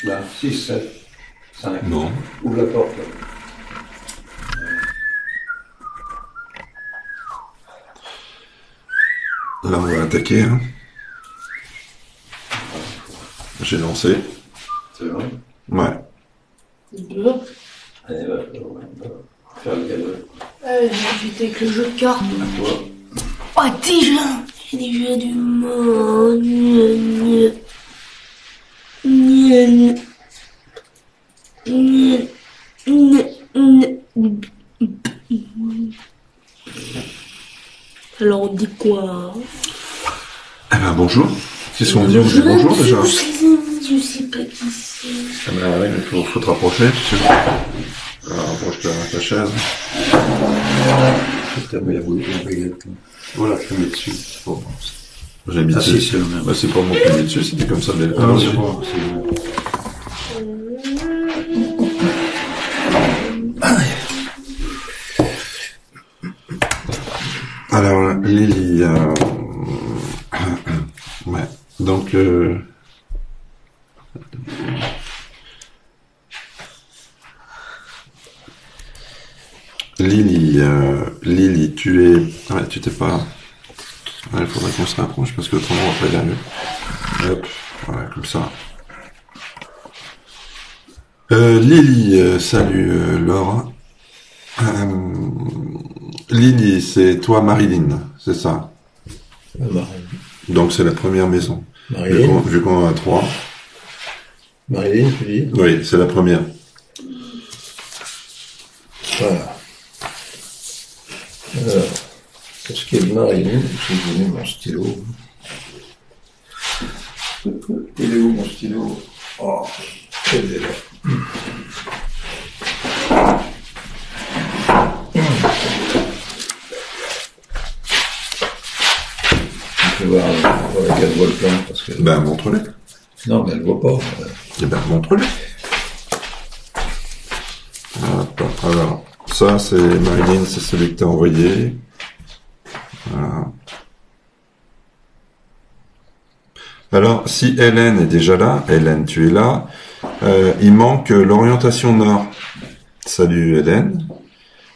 Là, 6, 7, 5. Non. Ouvre la porte. Là. Là, on va attaquer. Hein. J'ai lancé. C'est vrai? Ouais. Deux. Allez, va faire le cadeau. J'étais avec le jeu de cartes. À toi. Oh, déjà du monde. Alors on dit quoi? Eh ben, bonjour. Qu'est-ce qu'on dit? On dit bonjour déjà. Je sais pas qui c'est. Ah ben oui, mais faut te rapprocher. Alors, rapproche ta chaise. T'as mis la baguette. Voilà, je te mets dessus. Bon. J'ai mis Si, c'est le même. Bah, c'est pas moi qui mets dessus, c'était comme ça. Ah non, c'est bon, c'est bon. Alors, Lily, ouais, donc, Lily, tu es, ouais, tu t'es pas, ouais, il faudrait qu'on se rapproche parce que autrement on va pas y arriver. Hop, voilà, comme ça. Lily, salut, Laura. Lily, c'est toi Marilyn, c'est ça? Donc c'est la première maison. Marilyn. Vu qu'on en a 3. Marilyn, tu dis? Oui, c'est la première. Voilà. Alors, pour ce qui est de Marilyn, j'ai donné mon stylo. Il est où mon stylo? Oh, il est là. Je vais voir qu'elle voit le plan parce que. Ben, montre-le. Non, mais elle voit pas. Eh ben, montre-le. Hop, alors, ça, c'est Marilyn, c'est celui que t'as envoyé. Voilà. Alors, si Hélène est déjà là, Hélène, tu es là, il manque l'orientation nord. Salut Hélène.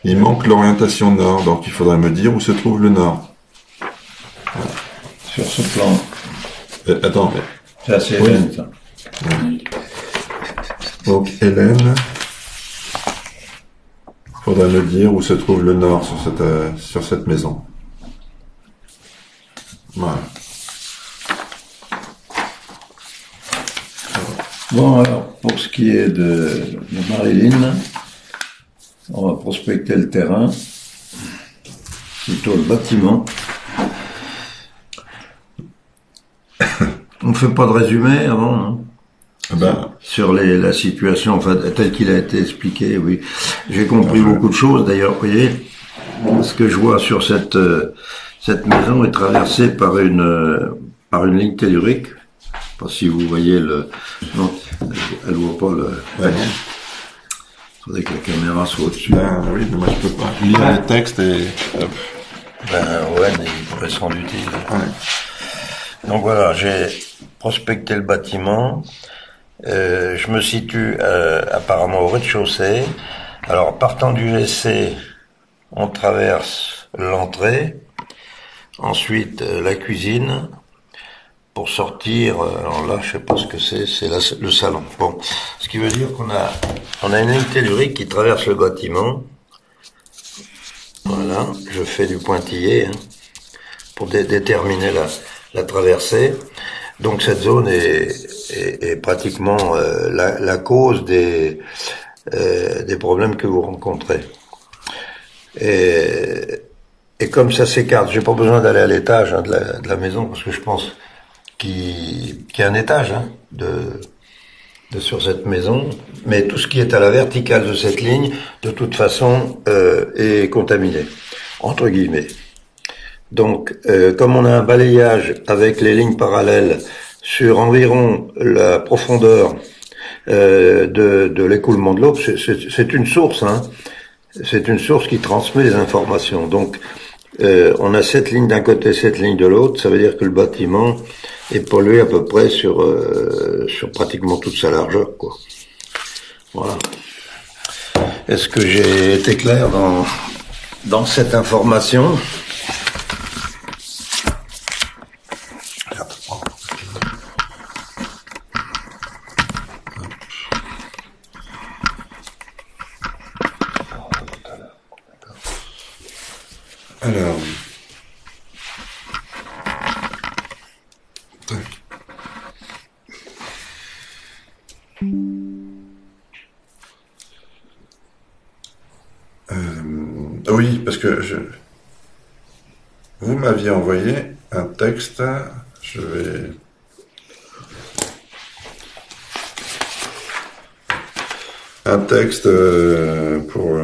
Il manque l'orientation nord, donc il faudrait me dire où se trouve le nord. Voilà. Sur ce plan. Attends, mais... Ça, c'est Hélène, ça. Ouais. Donc, Hélène, faudrait me dire où se trouve le nord sur cette maison. Voilà. Bon, alors, pour ce qui est de Marilyn, on va prospecter le terrain, plutôt le bâtiment. On ne fait pas de résumé avant, non? Ben, sur la situation, enfin, telle qu'il a été expliqué, oui. J'ai compris beaucoup de choses, d'ailleurs, vous voyez, ce que je vois sur cette maison est traversée par une ligne tellurique. Je sais pas si vous voyez non, elle voit pas le, ouais. Il faudrait que la caméra soit au-dessus. Ben oui, mais moi je peux pas lire les textes et... Hop. Ben ouais, mais il pourrait se rendre utile. Ouais. Donc voilà, j'ai prospecté le bâtiment. Je me situe apparemment au rez-de-chaussée. Alors, partant du WC, on traverse l'entrée, ensuite la cuisine, pour sortir. Alors là, je sais pas ce que c'est le salon. Bon, ce qui veut dire qu'on a une ligne tellurique qui traverse le bâtiment. Voilà, je fais du pointillé pour déterminer la traversée. Donc cette zone est pratiquement la cause des problèmes que vous rencontrez. Et comme ça s'écarte, j'ai pas besoin d'aller à l'étage de la maison parce que je pense qu'il y a un étage de sur cette maison, mais tout ce qui est à la verticale de cette ligne, de toute façon, est contaminé, entre guillemets. Donc, comme on a un balayage avec les lignes parallèles sur environ la profondeur de l'écoulement de l'eau, c'est une source, c'est une source qui transmet les informations. Donc, on a cette ligne d'un côté, cette ligne de l'autre, ça veut dire que le bâtiment est pollué à peu près sur sur pratiquement toute sa largeur, quoi. Voilà. Est-ce que j'ai été clair dans cette information? Alors, tac. Oui, parce que vous m'aviez envoyé un texte, je vais... Un texte pour...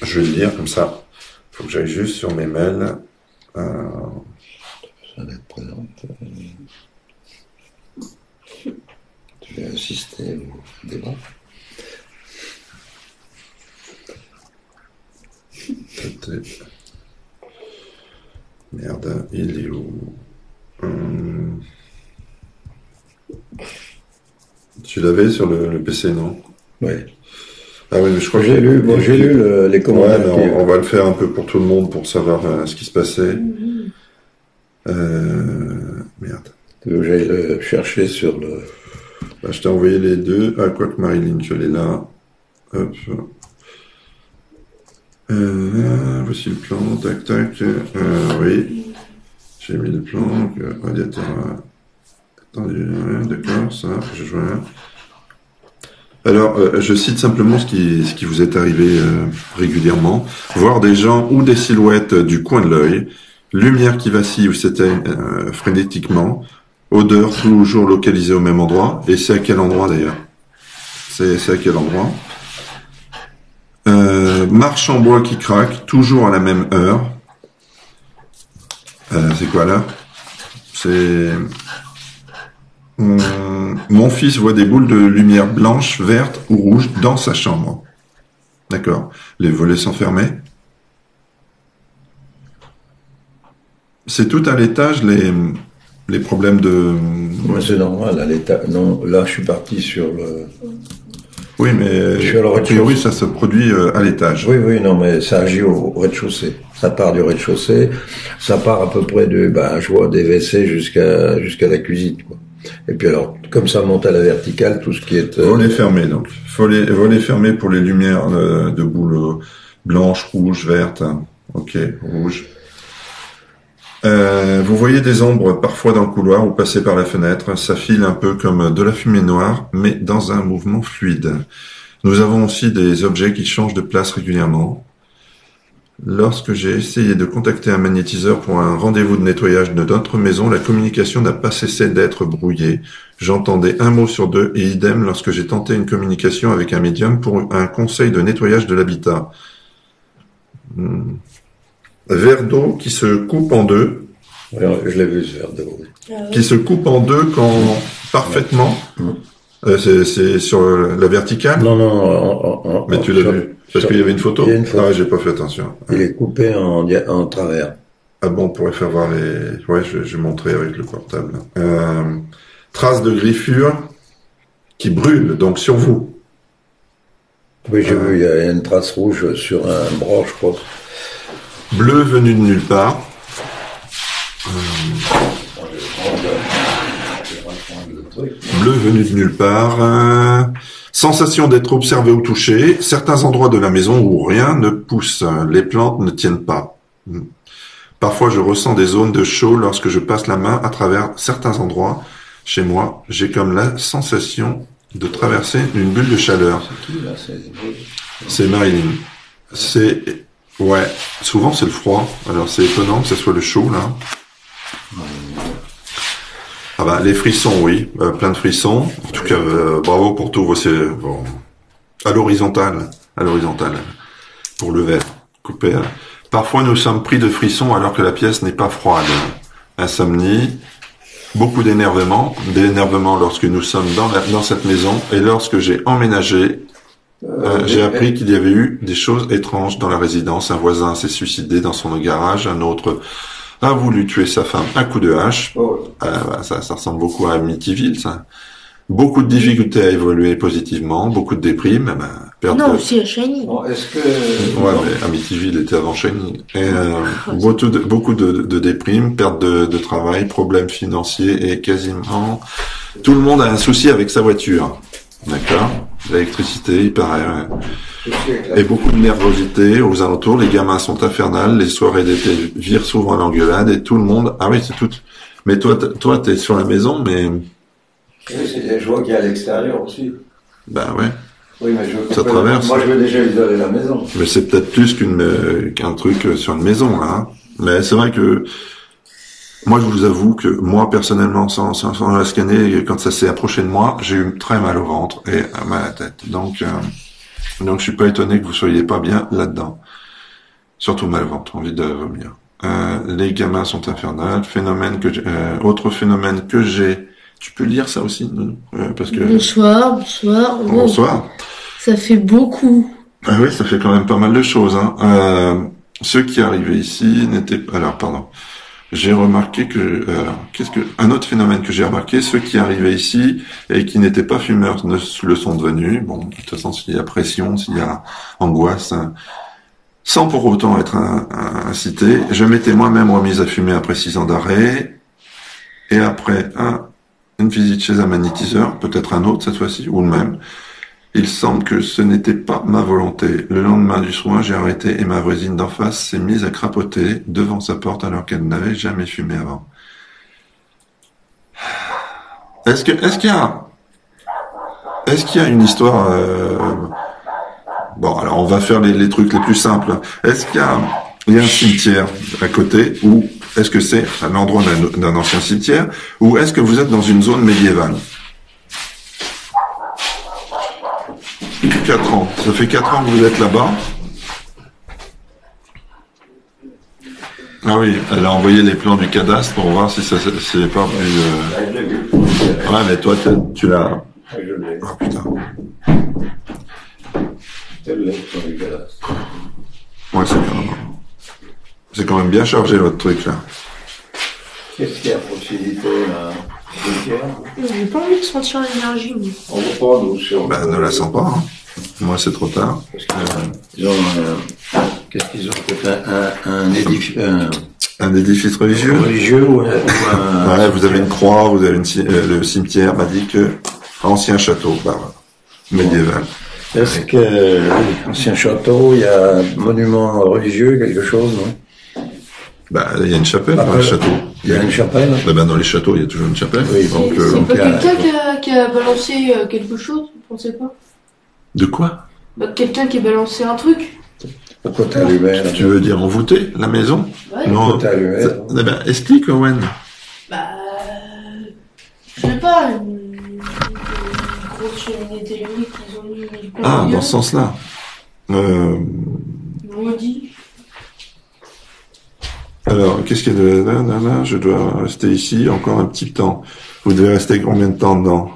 je vais le lire comme ça. Faut que j'aille juste sur mes mails. Ça va être présente. Tu vas assister au débat. Merde, il est où? Tu l'avais sur le PC, non? Oui. Ah oui, mais je crois que J'ai lu les commentaires. Ouais, on va le faire un peu pour tout le monde pour savoir ce qui se passait. Merde. Tu veux que j'aille le chercher sur le... Bah, je t'ai envoyé les deux. Ah, quoi que Marilyn, je l'ai là. Hop. Voici le plan. Tac, tac. Oui. J'ai mis le plan. Radiateur. Attendez. D'accord, ça. Je joins. Alors, je cite simplement ce qui vous est arrivé régulièrement. Voir des gens ou des silhouettes du coin de l'œil, lumière qui vacille ou s'éteigne frénétiquement, odeur toujours localisée au même endroit. Et c'est à quel endroit d'ailleurs? C'est à quel endroit? Marche en bois qui craque, toujours à la même heure. C'est quoi l'heure? C'est... Mon fils voit des boules de lumière blanche, verte ou rouge dans sa chambre. D'accord. Les volets sont fermés. C'est tout à l'étage les problèmes de... Ouais, c'est normal, à l'étage. Non, là, je suis parti sur le... Oui, mais a priori, ça se produit à l'étage. Oui, oui, non, mais ça agit au rez-de-chaussée. Ça part du rez-de-chaussée. Ça part à peu près je vois des WC jusqu'à la cuisine, quoi. Et puis alors, comme ça monte à la verticale, tout ce qui est... Volets fermés, donc. Volets fermés pour les lumières de boules blanches, rouges, vertes. Ok, rouge. Vous voyez des ombres parfois dans le couloir ou passer par la fenêtre. Ça file un peu comme de la fumée noire, mais dans un mouvement fluide. Nous avons aussi des objets qui changent de place régulièrement. Lorsque j'ai essayé de contacter un magnétiseur pour un rendez-vous de nettoyage de notre maison, la communication n'a pas cessé d'être brouillée. J'entendais un mot sur deux et idem lorsque j'ai tenté une communication avec un médium pour un conseil de nettoyage de l'habitat. Verre d'eau qui se coupe en deux. Oui, je l'ai vu ce verre d'eau. Qui se coupe en deux parfaitement. C'est sur la verticale? Non. Mais tu l'as vu? Parce qu'il y avait une photo? Il y a une photo. Ah, j'ai pas fait attention. Il est coupé en travers. Ah bon, on pourrait faire voir les... Ouais, je vais montrer avec le portable. Traces de griffures qui brûlent, donc sur vous. Oui, j'ai vu, il y a une trace rouge sur un bras, je crois. Bleu venu de nulle part. Bleu venu de nulle part. Sensation d'être observé ou touché. Certains endroits de la maison où rien ne pousse. Les plantes ne tiennent pas. Parfois, je ressens des zones de chaud lorsque je passe la main à travers certains endroits. Chez moi, j'ai comme la sensation de traverser une bulle de chaleur. C'est qui, là? C'est Marilyn. Ouais, souvent c'est le froid. Alors c'est étonnant que ce soit le chaud, là. Ah bah, les frissons, oui. Plein de frissons. En tout cas, bravo pour tout. Bon. À l'horizontale. Pour le verre. Coupé. Parfois, nous sommes pris de frissons alors que la pièce n'est pas froide. Insomnie. Beaucoup d'énervement. D'énervement lorsque nous sommes dans cette maison. Et lorsque j'ai emménagé, j'ai appris qu'il y avait eu des choses étranges dans la résidence. Un voisin s'est suicidé dans son garage. Un autre a voulu tuer sa femme à coups de hache. Ça ressemble beaucoup à Amityville, ça. Beaucoup de difficultés à évoluer positivement, beaucoup de déprimes, eh ben, perte Non, de... aussi à Shiny. Bon, est-ce que... Ouais, mais Amityville était avant Shiny. Et, beaucoup de déprimes, perte de travail, problèmes financiers et quasiment tout le monde a un souci avec sa voiture. D'accord? L'électricité, il paraît. Ouais. Et beaucoup de nervosité aux alentours. Les gamins sont infernales. Les soirées d'été virent souvent à l'engueulade et tout le monde. Ah oui, c'est tout. Mais toi, t'es sur la maison, mais je vois qu'il y a à l'extérieur aussi. ben ouais. Oui, mais Ça traverse. Moi, je veux déjà isoler la maison. Mais c'est peut-être plus qu'un truc sur une maison, là. Hein. Mais c'est vrai que moi, je vous avoue que moi, personnellement, sans la scanner, quand ça s'est approché de moi, j'ai eu très mal au ventre et mal à la tête. Donc, je suis pas étonné que vous soyez pas bien là-dedans. Surtout mal au ventre, envie de vomir. Les gamins sont infernales. Autre phénomène que j'ai. Tu peux lire ça aussi, parce que. Bonsoir. Bonsoir. Ça fait beaucoup. Ah oui, ça fait quand même pas mal de choses. Hein. Ceux qui arrivaient ici n'étaient pas... Alors, pardon. J'ai remarqué que... un autre phénomène que j'ai remarqué, ceux qui arrivaient ici et qui n'étaient pas fumeurs ne le sont devenus. Bon, de toute façon, s'il y a pression, s'il y a angoisse, sans pour autant être incité, je m'étais moi-même remise à fumer après 6 ans d'arrêt. Et après une visite chez un magnétiseur, peut-être un autre cette fois-ci, ou le même, il semble que ce n'était pas ma volonté. Le lendemain du soin, j'ai arrêté et ma voisine d'en face s'est mise à crapoter devant sa porte alors qu'elle n'avait jamais fumé avant. Est-ce qu'il y a une histoire Bon, alors on va faire les trucs les plus simples. Est-ce qu'il y a un cimetière à côté ou est-ce que c'est un endroit d'un ancien cimetière ou est-ce que vous êtes dans une zone médiévale? 4 ans. Ça fait 4 ans que vous êtes là-bas. Ah oui, elle a envoyé les plans du cadastre pour voir si ça c'est pas plus... Ouais, mais toi, tu l'as... Je l'ai. Oh putain. Je l'ai sur le cadastre. Ouais, c'est quand même bien chargé votre truc là. Qu'est-ce qu'il y a à proximité là? J'ai pas envie de sentir l'énergie, moi. On va pas nous sur... Bah, ne la sens pas. Hein. Moi, c'est trop tard. Ils ont... Qu'est-ce qu'ils ont? Un édifice... Un édifice religieux. Religieux ou un... Ouais, vous avez une croix, vous avez le cimetière m'a dit que ancien château, bah, médiéval. Est-ce que ancien château, il y a un monument religieux, quelque chose, non? Bah, il y a une chapelle dans le château. Il y a une chapelle? Bah, dans les châteaux, il y a toujours une chapelle. Oui, donc, C'est pas quelqu'un qui a balancé quelque chose, vous pensez pas? De quoi? Bah, quelqu'un qui a balancé un truc. Pourquoi t'as allumé là? Tu veux dire envoûter la maison? Ouais. Non. Pourquoi t'as allumé là? Eh ben, explique, Owen. Bah, je sais pas, une grosse cheminée tellurique qu'ils ont mis plein Ah, de dans ce sens-là. maudit. Alors, qu'est-ce qu'il y a de là? Je dois rester ici encore un petit temps. Vous devez rester combien de temps dedans?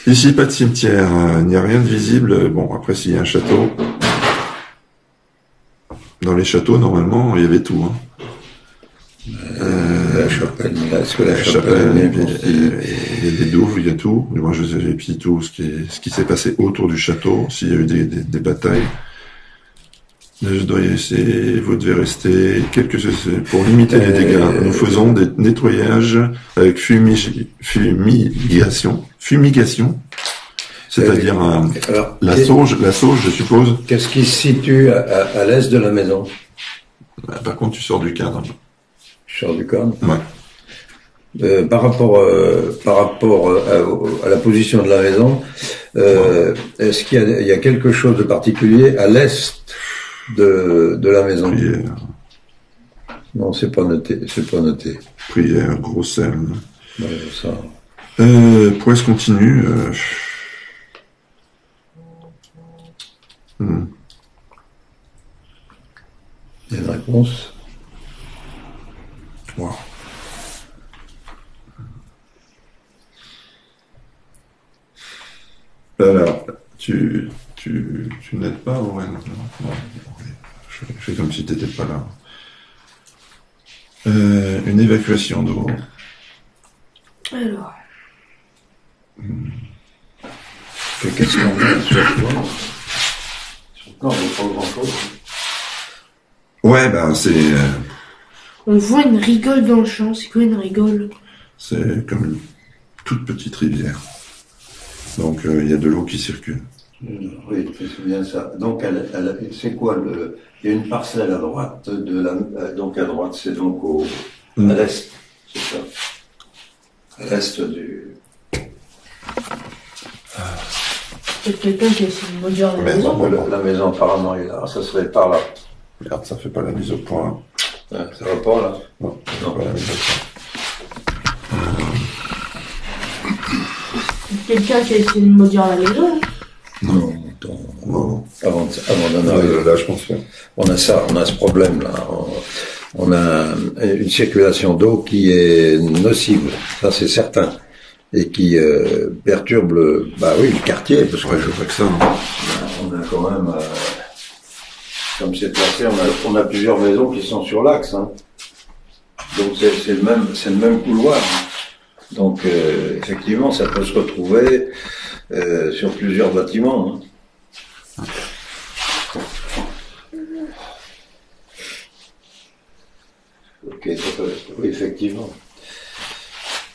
Ici, pas de cimetière. Il n'y a rien de visible. Bon, après, s'il y a un château. Dans les châteaux, normalement, il y avait tout. Hein. La chapelle, est-ce que la La chapelle chapelle, est il bien y a des douves, il y a tout. Moi, je vérifie tout ce qui s'est passé autour du château, s'il y a eu des batailles. Je dois y laisser, vous devez rester pour limiter les dégâts. Nous faisons des nettoyages avec fumigation, c'est-à-dire Alors, la sauge, je suppose. qu'est-ce qui se situe à l'est de la maison? Bah, par contre, tu sors du cadre. Je sors du cadre. Ouais. Par rapport à la position de la maison, est-ce qu'il y a quelque chose de particulier à l'est de la maison? Prière, Non, c'est pas noté. prière, gros sel. Ouais, ça. Prouesse continue. Il y a une réponse. Wow. Alors, tu n'aides pas, Owen? Non. Je fais comme si tu n'étais pas là. Une évacuation d'eau. Alors, Qu'est-ce qu'on a sur le plan? Sur le plan, on n'a pas grand-chose. Ouais, ben on voit une rigole dans le champ. C'est quoi une rigole? c'est comme une toute petite rivière. Donc il y a de l'eau qui circule. Oui, c'est bien ça. Donc, c'est quoi il y a une parcelle à droite donc à droite, c'est donc à l'est, c'est ça. À l'est du. Peut-être quelqu'un qui a essayé de maudire la maison. La maison apparemment est là. Ça serait par là. Regarde, ça fait pas la mise au point. Ouais, ça va pas là. Non, non. Pas la mise au point. Quelqu'un qui a essayé de maudire la maison. Hein. Non, Non. avant d'en arriver. Là, je pense pas. On a ce problème-là. On a une circulation d'eau qui est nocive, ça c'est certain, et qui perturbe le quartier, parce que Ouais, je vois que ça. Hein. on a quand même, comme c'est placé, on a plusieurs maisons qui sont sur l'axe, hein. Donc c'est le même couloir. Hein. Donc effectivement, ça peut se retrouver sur plusieurs bâtiments. Hein. Ok, oui, effectivement.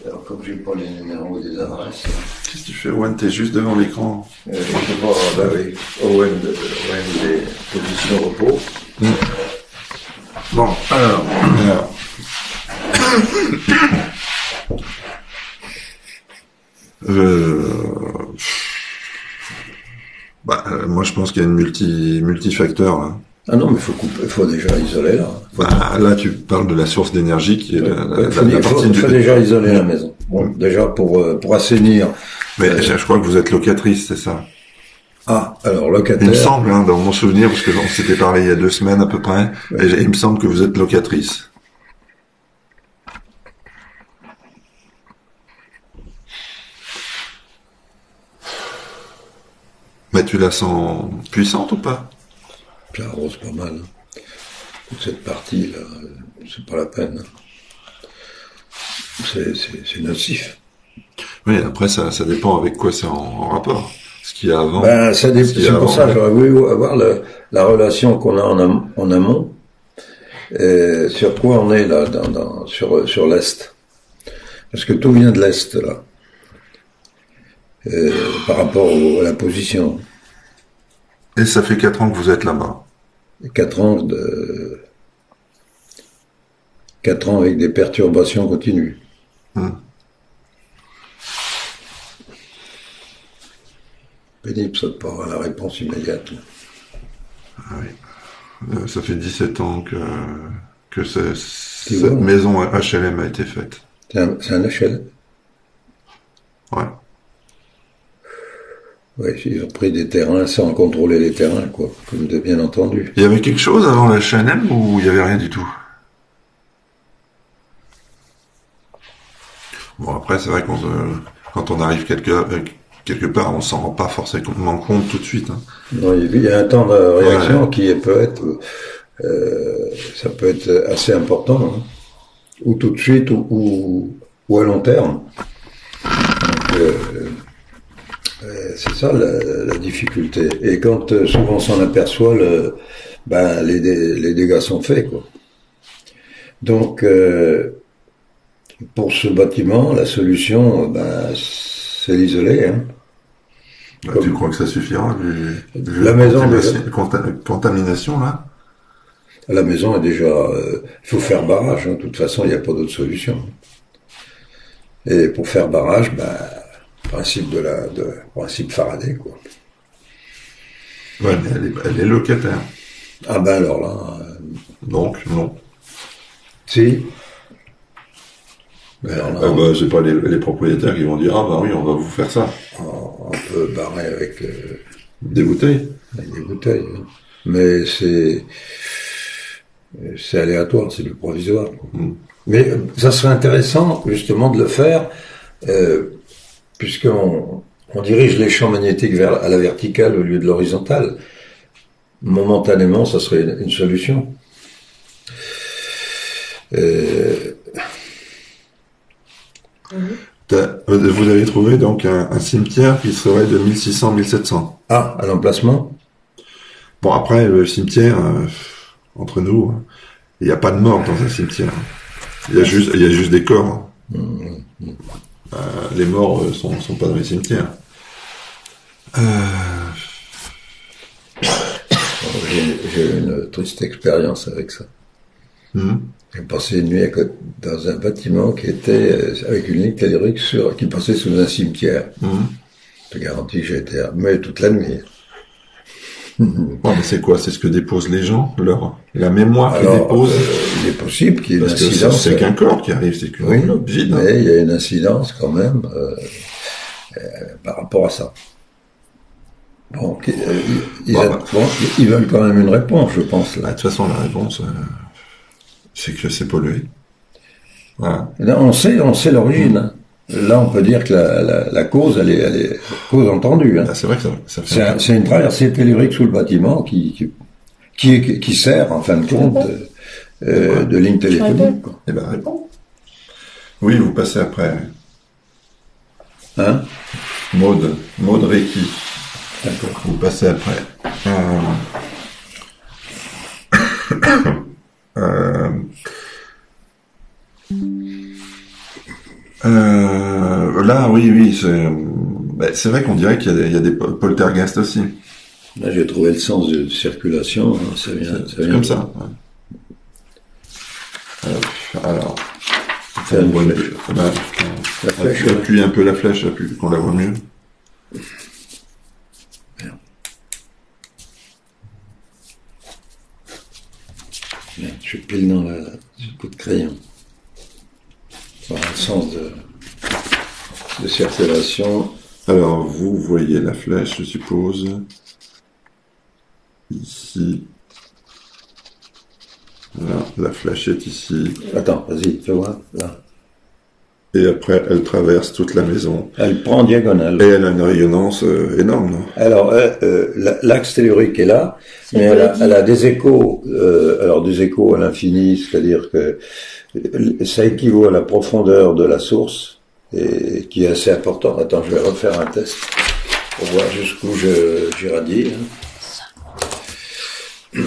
Alors, comme je n'ai pas les numéros des adresses. Qu'est-ce que tu fais, Owen? T'es juste devant l'écran. Je sais pas, oui. OM des positions repos. Bon, alors. Moi, je pense qu'il y a une multifacteur, là. Ah non, mais il faut déjà isoler là. Là, tu parles de la source d'énergie qui est Il faut déjà isoler la maison. Bon, déjà pour assainir. Mais je crois que vous êtes locatrice, c'est ça? Ah, alors locataire. Il me semble, hein, dans mon souvenir, parce que on s'était parlé il y a 2 semaines à peu près, et il me semble que vous êtes locatrice. Mais tu la sens puissante ou pas? Ça arrose pas mal. Hein. Toute cette partie-là, c'est pas la peine. C'est nocif. Oui, après, ça dépend avec quoi c'est en rapport. Ce qu'il y a avant. C'est pour ça que j'aurais voulu avoir la relation qu'on a en amont. Sur quoi on est là, sur l'Est. Parce que tout vient de l'Est, là. Par rapport à la position. Et ça fait 4 ans que vous êtes là-bas. 4 ans avec des perturbations continues. Pénible, ça de pas avoir la réponse immédiate. Ah oui. Ça fait 17 ans que cette maison HLM a été faite. C'est un HLM? Ouais. Oui, ils ont pris des terrains sans contrôler les terrains, quoi, comme de bien entendu. Il y avait quelque chose avant la HLM ou il y avait rien du tout? Bon, après, c'est vrai quand on arrive quelque part, on s'en rend pas forcément compte tout de suite. Hein. Non, il y a un temps de réaction qui peut être, ça peut être assez important, hein. Ou tout de suite, ou à long terme. Donc, c'est ça la difficulté. Et quand souvent on s'en aperçoit, les dégâts sont faits, quoi. Donc, pour ce bâtiment, la solution, c'est l'isoler. Hein. Tu crois que ça suffira vu la maison contamination là? La maison est déjà. Il faut faire barrage. Hein. De toute façon, il n'y a pas d'autre solution. Et pour faire barrage, principe Faraday, quoi. Ouais, mais elle est locataire. Ah ben alors là. Donc non. Si. C'est pas les propriétaires qui vont dire oui, on va vous faire ça. On peut barrer avec des bouteilles. Avec des bouteilles. Hein. Mais c'est aléatoire, c'est du provisoire. Mais ça serait intéressant justement de le faire, puisqu'on dirige les champs magnétiques à la verticale au lieu de l'horizontale. Momentanément, ça serait une solution. Vous avez trouvé donc un cimetière qui serait de 1600-1700. Ah, à l'emplacement? Bon, après, le cimetière, entre nous, il n'y a pas de mort dans un cimetière. Il y a juste des corps. Les morts sont pas dans les cimetières. J'ai eu une triste expérience avec ça. J'ai passé une nuit dans un bâtiment qui était avec une ligne téléphonique qui passait sous un cimetière. Je te garantis que j'ai été armé toute la nuit. Mais c'est quoi? C'est ce que déposent les gens, la mémoire qu'ils déposent. Il est possible qu'il y ait une Parce que incidence. c'est qu'un corps qui arrive, c'est qu'une enveloppe vide. Mais il y a une incidence quand même par rapport à ça. Bon, ils veulent quand même une réponse, je pense. Là. De toute façon, la réponse, c'est que c'est pollué. Voilà. Là, on sait l'origine. Hein. Là, on peut dire que la cause, elle est cause entendue. Hein. C'est vrai que ça fait. C'est une traversée tellurique sous le bâtiment qui sert, en fin de compte, de ligne téléphonique. Quoi. Eh ben, réponds. Oui, vous passez après. Hein? Maud Reiki. D'accord. Vous passez après. Là, oui, c'est vrai qu'on dirait qu'il y a des poltergeists aussi. Là, j'ai trouvé le sens de circulation. Hein, ça vient comme ça. Ouais. Alors, appuie un peu la flèche, qu'on la voit mieux. Merde, je suis pile dans le coup de crayon. Dans le sens de circulation. Alors, vous voyez la flèche, je suppose. Ici. Là, la flèche est ici. Attends, vas-y, tu vois, là. Et après, elle traverse toute la maison. Elle prend en diagonale. Et elle a une rayonnance énorme, non? Alors, l'axe tellurique est là, mais elle a des échos, des échos à l'infini, c'est-à-dire que ça équivaut à la profondeur de la source, et qui est assez important. Attends, je vais refaire un test pour voir jusqu'où j'irradie. Hein.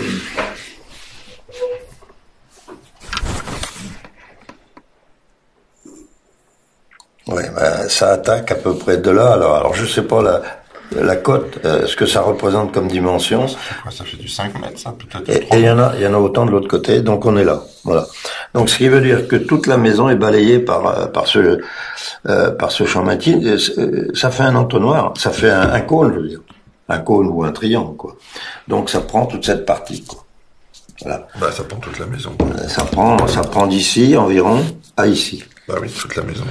Oui, ça attaque à peu près de là. Alors je sais pas la cote, ce que ça représente comme dimension. Ça fait du 5 mètres, ça, peut-être. Et il y en a autant de l'autre côté, donc on est là. Voilà. Donc ce qui veut dire que toute la maison est balayée par ce champ magnétique. Ça fait un entonnoir, ça fait un cône, je veux dire. Un cône ou un triangle, quoi. Donc ça prend toute cette partie, quoi. Voilà. Ça prend toute la maison. Ça prend d'ici environ à ici. Oui, toute la maison.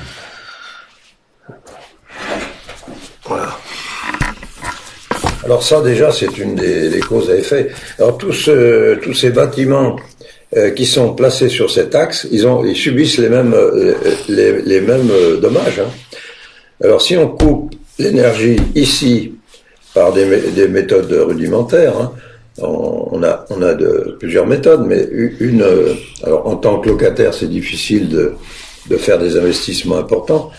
Voilà. Alors ça déjà c'est une des causes à effet. Alors tous ces bâtiments qui sont placés sur cet axe, ils subissent les mêmes dommages. Hein. Alors si on coupe l'énergie ici par des méthodes rudimentaires, hein, on a plusieurs méthodes, mais alors en tant que locataire c'est difficile de faire des investissements importants.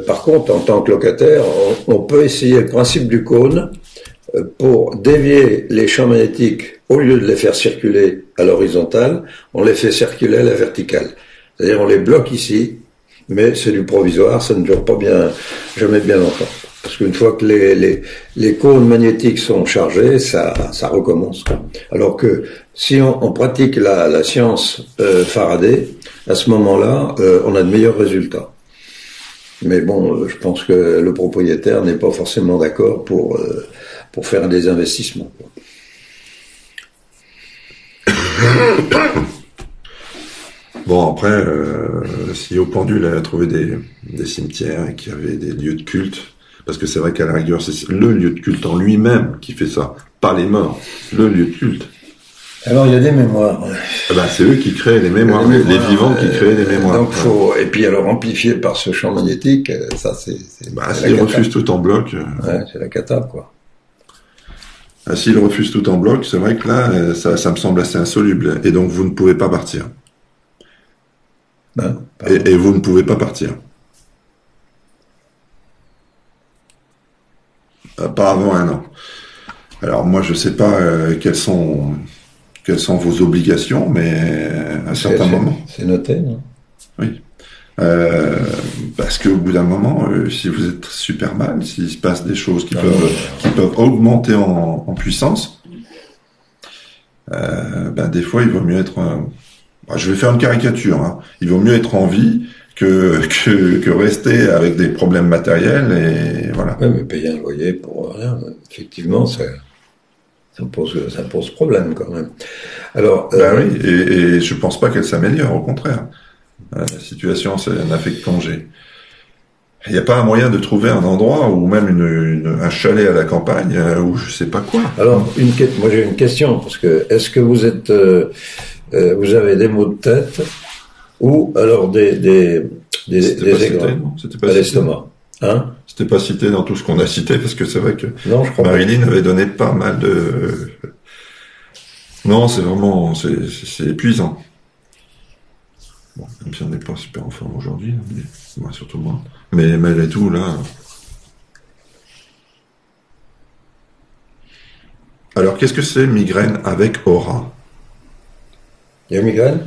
Par contre, en tant que locataire, on peut essayer le principe du cône pour dévier les champs magnétiques. Au lieu de les faire circuler à l'horizontale, on les fait circuler à la verticale. C'est-à-dire on les bloque ici, mais c'est du provisoire, ça ne dure pas jamais bien longtemps. Parce qu'une fois que les cônes magnétiques sont chargés, ça recommence. Alors que si on pratique la science Faraday, à ce moment-là, on a de meilleurs résultats. Mais bon, je pense que le propriétaire n'est pas forcément d'accord pour faire des investissements. Bon, après, si au pendule elle a trouvé des cimetières et qu'il y avait des lieux de culte, parce que c'est vrai qu'à la rigueur, c'est le lieu de culte en lui-même qui fait ça, pas les morts, le lieu de culte. Alors il y a des mémoires. C'est eux qui créent les mémoires, les vivants qui créent les mémoires. Donc et puis alors amplifié par ce champ magnétique, ça c'est. S'ils refusent tout en bloc. C'est la cata, quoi. S'ils refusent tout en bloc, c'est vrai que là, ça me semble assez insoluble, et donc vous ne pouvez pas partir. Hein, et vous ne pouvez pas partir. Pas avant 1 an. Alors moi je sais pas quelles sont vos obligations, mais à un certain moment. C'est noté, non? Oui. Parce qu'au bout d'un moment, si vous êtes super mal, s'il se passe des choses qui peuvent augmenter en puissance, des fois il vaut mieux être. Je vais faire une caricature. Hein. Il vaut mieux être en vie que rester avec des problèmes matériels et voilà. Oui, mais payer un loyer pour rien, effectivement, ça pose problème quand même. Alors, oui, et je pense pas qu'elle s'améliore, au contraire. La situation n'a fait que plonger. Il n'y a pas un moyen de trouver un endroit ou même un chalet à la campagne ou je sais pas quoi. Alors, moi j'ai une question parce que est-ce que vous êtes, vous avez des maux de tête ou alors des aigreurs à l'estomac, hein? C'était pas cité dans tout ce qu'on a cité parce que c'est vrai que non, je crois Marilyn avait donné pas mal de. Non, c'est vraiment c'est épuisant. Bon, même si on n'est pas super en forme aujourd'hui, mais moi surtout moi. Mais malgré tout, là. Alors, qu'est-ce que c'est migraine avec aura? Il y a migraine?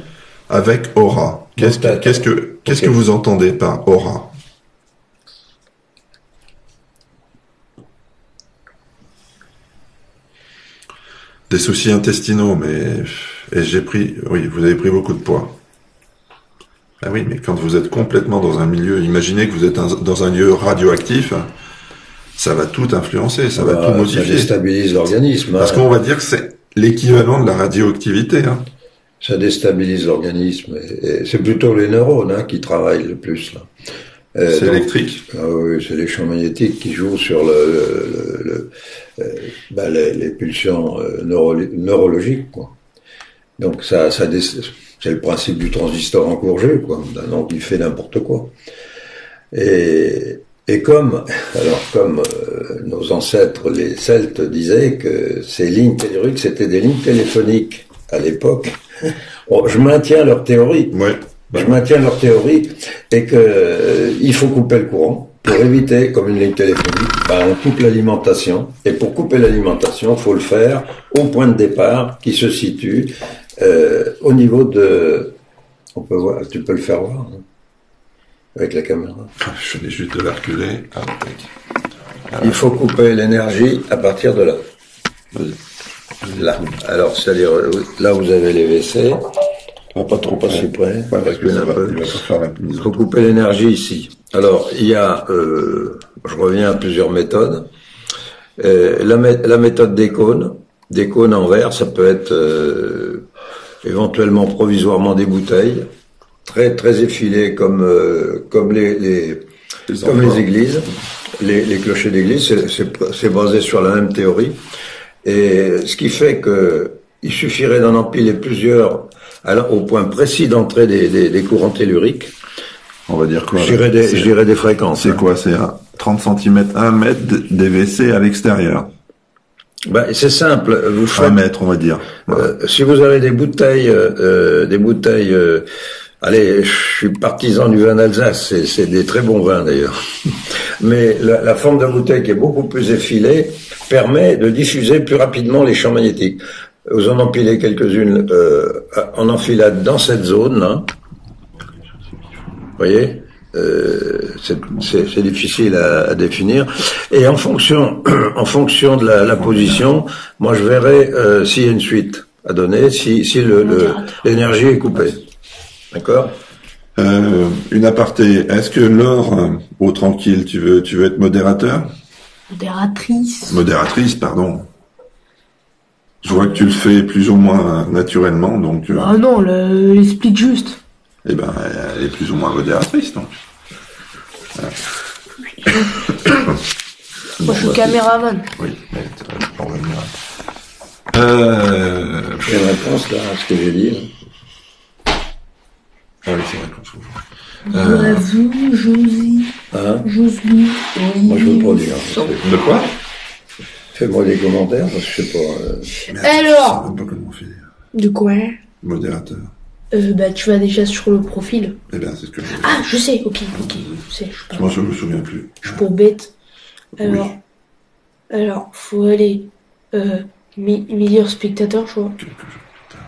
Avec aura. Qu'est-ce que vous entendez par aura? Des soucis intestinaux, et vous avez pris beaucoup de poids. Ah oui, mais quand vous êtes complètement dans un milieu, imaginez que vous êtes dans un lieu radioactif, ça va tout influencer, ça va tout modifier. Ça déstabilise l'organisme. Parce qu'on va dire que c'est l'équivalent de la radioactivité. Hein. Ça déstabilise l'organisme. Et c'est plutôt les neurones qui travaillent le plus là. C'est électrique. Oui, c'est les champs magnétiques qui jouent sur les pulsions neurologiques, quoi. Donc c'est le principe du transistor encouragé, quoi. Donc il fait n'importe quoi. Et comme nos ancêtres, les Celtes, disaient que ces lignes telluriques, c'était des lignes téléphoniques à l'époque. Bon, je maintiens leur théorie. Ouais. Je maintiens leur théorie et que il faut couper le courant pour éviter, comme une ligne téléphonique, on coupe l'alimentation. Et pour couper l'alimentation, il faut le faire au point de départ qui se situe au niveau de. On peut voir, tu peux le faire voir hein, avec la caméra. Je vais juste de la reculer. Il faut couper l'énergie à partir de là. Là. Alors, c'est-à-dire là vous avez les WC. On va pas trop passer près. Il faut couper l'énergie ici. Alors, il y a, je reviens à plusieurs méthodes. La méthode des cônes en verre, ça peut être éventuellement provisoirement des bouteilles, très très effilées comme les églises, les clochers d'église. C'est basé sur la même théorie. Et ce qui fait que il suffirait d'en empiler plusieurs. Alors, au point précis d'entrée des courants telluriques. On va dire quoi? Je dirais des fréquences. C'est quoi? C'est 30 cm, 1 mètre des WC à l'extérieur. C'est simple. Vous faites 1 mètre, on va dire. Voilà. Si vous avez des bouteilles, allez, je suis partisan du vin d'Alsace. C'est des très bons vins d'ailleurs. Mais la forme de bouteille qui est beaucoup plus effilée permet de diffuser plus rapidement les champs magnétiques. Vous en empilez quelques-unes en enfilade dans cette zone, là. Vous voyez, c'est difficile à définir. Et en fonction de la position, moi je verrai s'il y a une suite à donner, si l'énergie est coupée. D'accord? Une aparté. Est-ce que Laure, au tranquille, tu veux être modérateur? Modératrice, pardon. Je vois que tu le fais plus ou moins naturellement, donc. Ah non, elle explique juste. Eh ben, elle est plus ou moins modératrice, donc. Moi, je suis caméraman. Oui, mais on va venir. J'ai une réponse là à ce que j'ai dit. Ah oui, c'est vrai qu'on se voit. Josie. Hein? Josie. Oui. Moi, je veux pas dire. De quoi? Fais-moi des commentaires, parce que je sais pas. Alors. Je sais même pas comment on fait. De quoi? Modérateur. Bah, tu vas déjà sur le profil. Eh bien, c'est ce que je veux dire. Ah, je sais, ok, je sais, je suis pas. Moi, je me souviens plus. Je suis pour bête. Alors, Oui. alors, faut aller, meilleur spectateur, je vois. Quelques jours plus tard.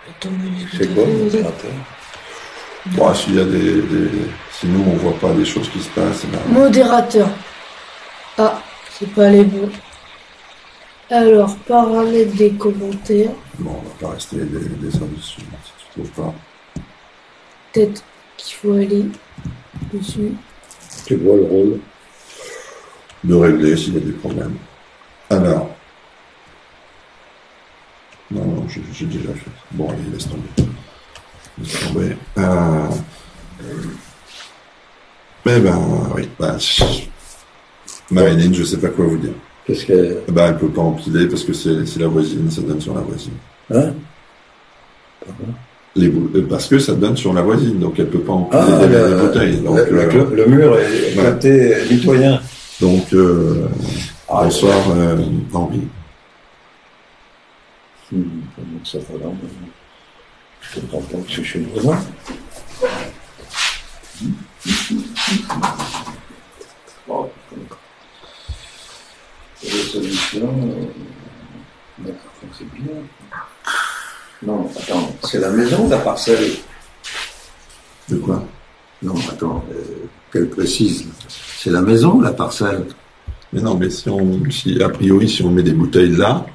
Attends, mais C'est quoi, vas-y. modérateur? Bon, s'il y a si nous, on voit pas des choses qui se passent, ben, Modérateur. Ah, c'est pas les bons. Alors, paramètres des commentaires. bon, on va pas rester des heures dessus, si tu trouves pas. Peut-être qu'il faut aller dessus. Tu vois le rôle. De régler s'il y a des problèmes. Alors. Non, j'ai déjà fait. Bon, allez, laisse tomber. Laisse tomber. Mais oui. Marilyn, je sais pas quoi vous dire. Qu'est-ce que... Elle peut pas empiler parce que c'est la voisine, ça donne sur la voisine. Hein? Parce que ça donne sur la voisine, donc elle peut pas empiler Ah, des bouteilles. Donc, le mur est côté mitoyen. donc bonsoir, Henri. Comment ça va là? Je comprends pas que c'est chez le voisin. Bon, les solutions, d'accord, c'est bien. Non, attends, c'est la maison ou la parcelle? De quoi? Non, attends, qu'elle précise. C'est la maison ou la parcelle? Mais non, mais si a priori, si on met des bouteilles là,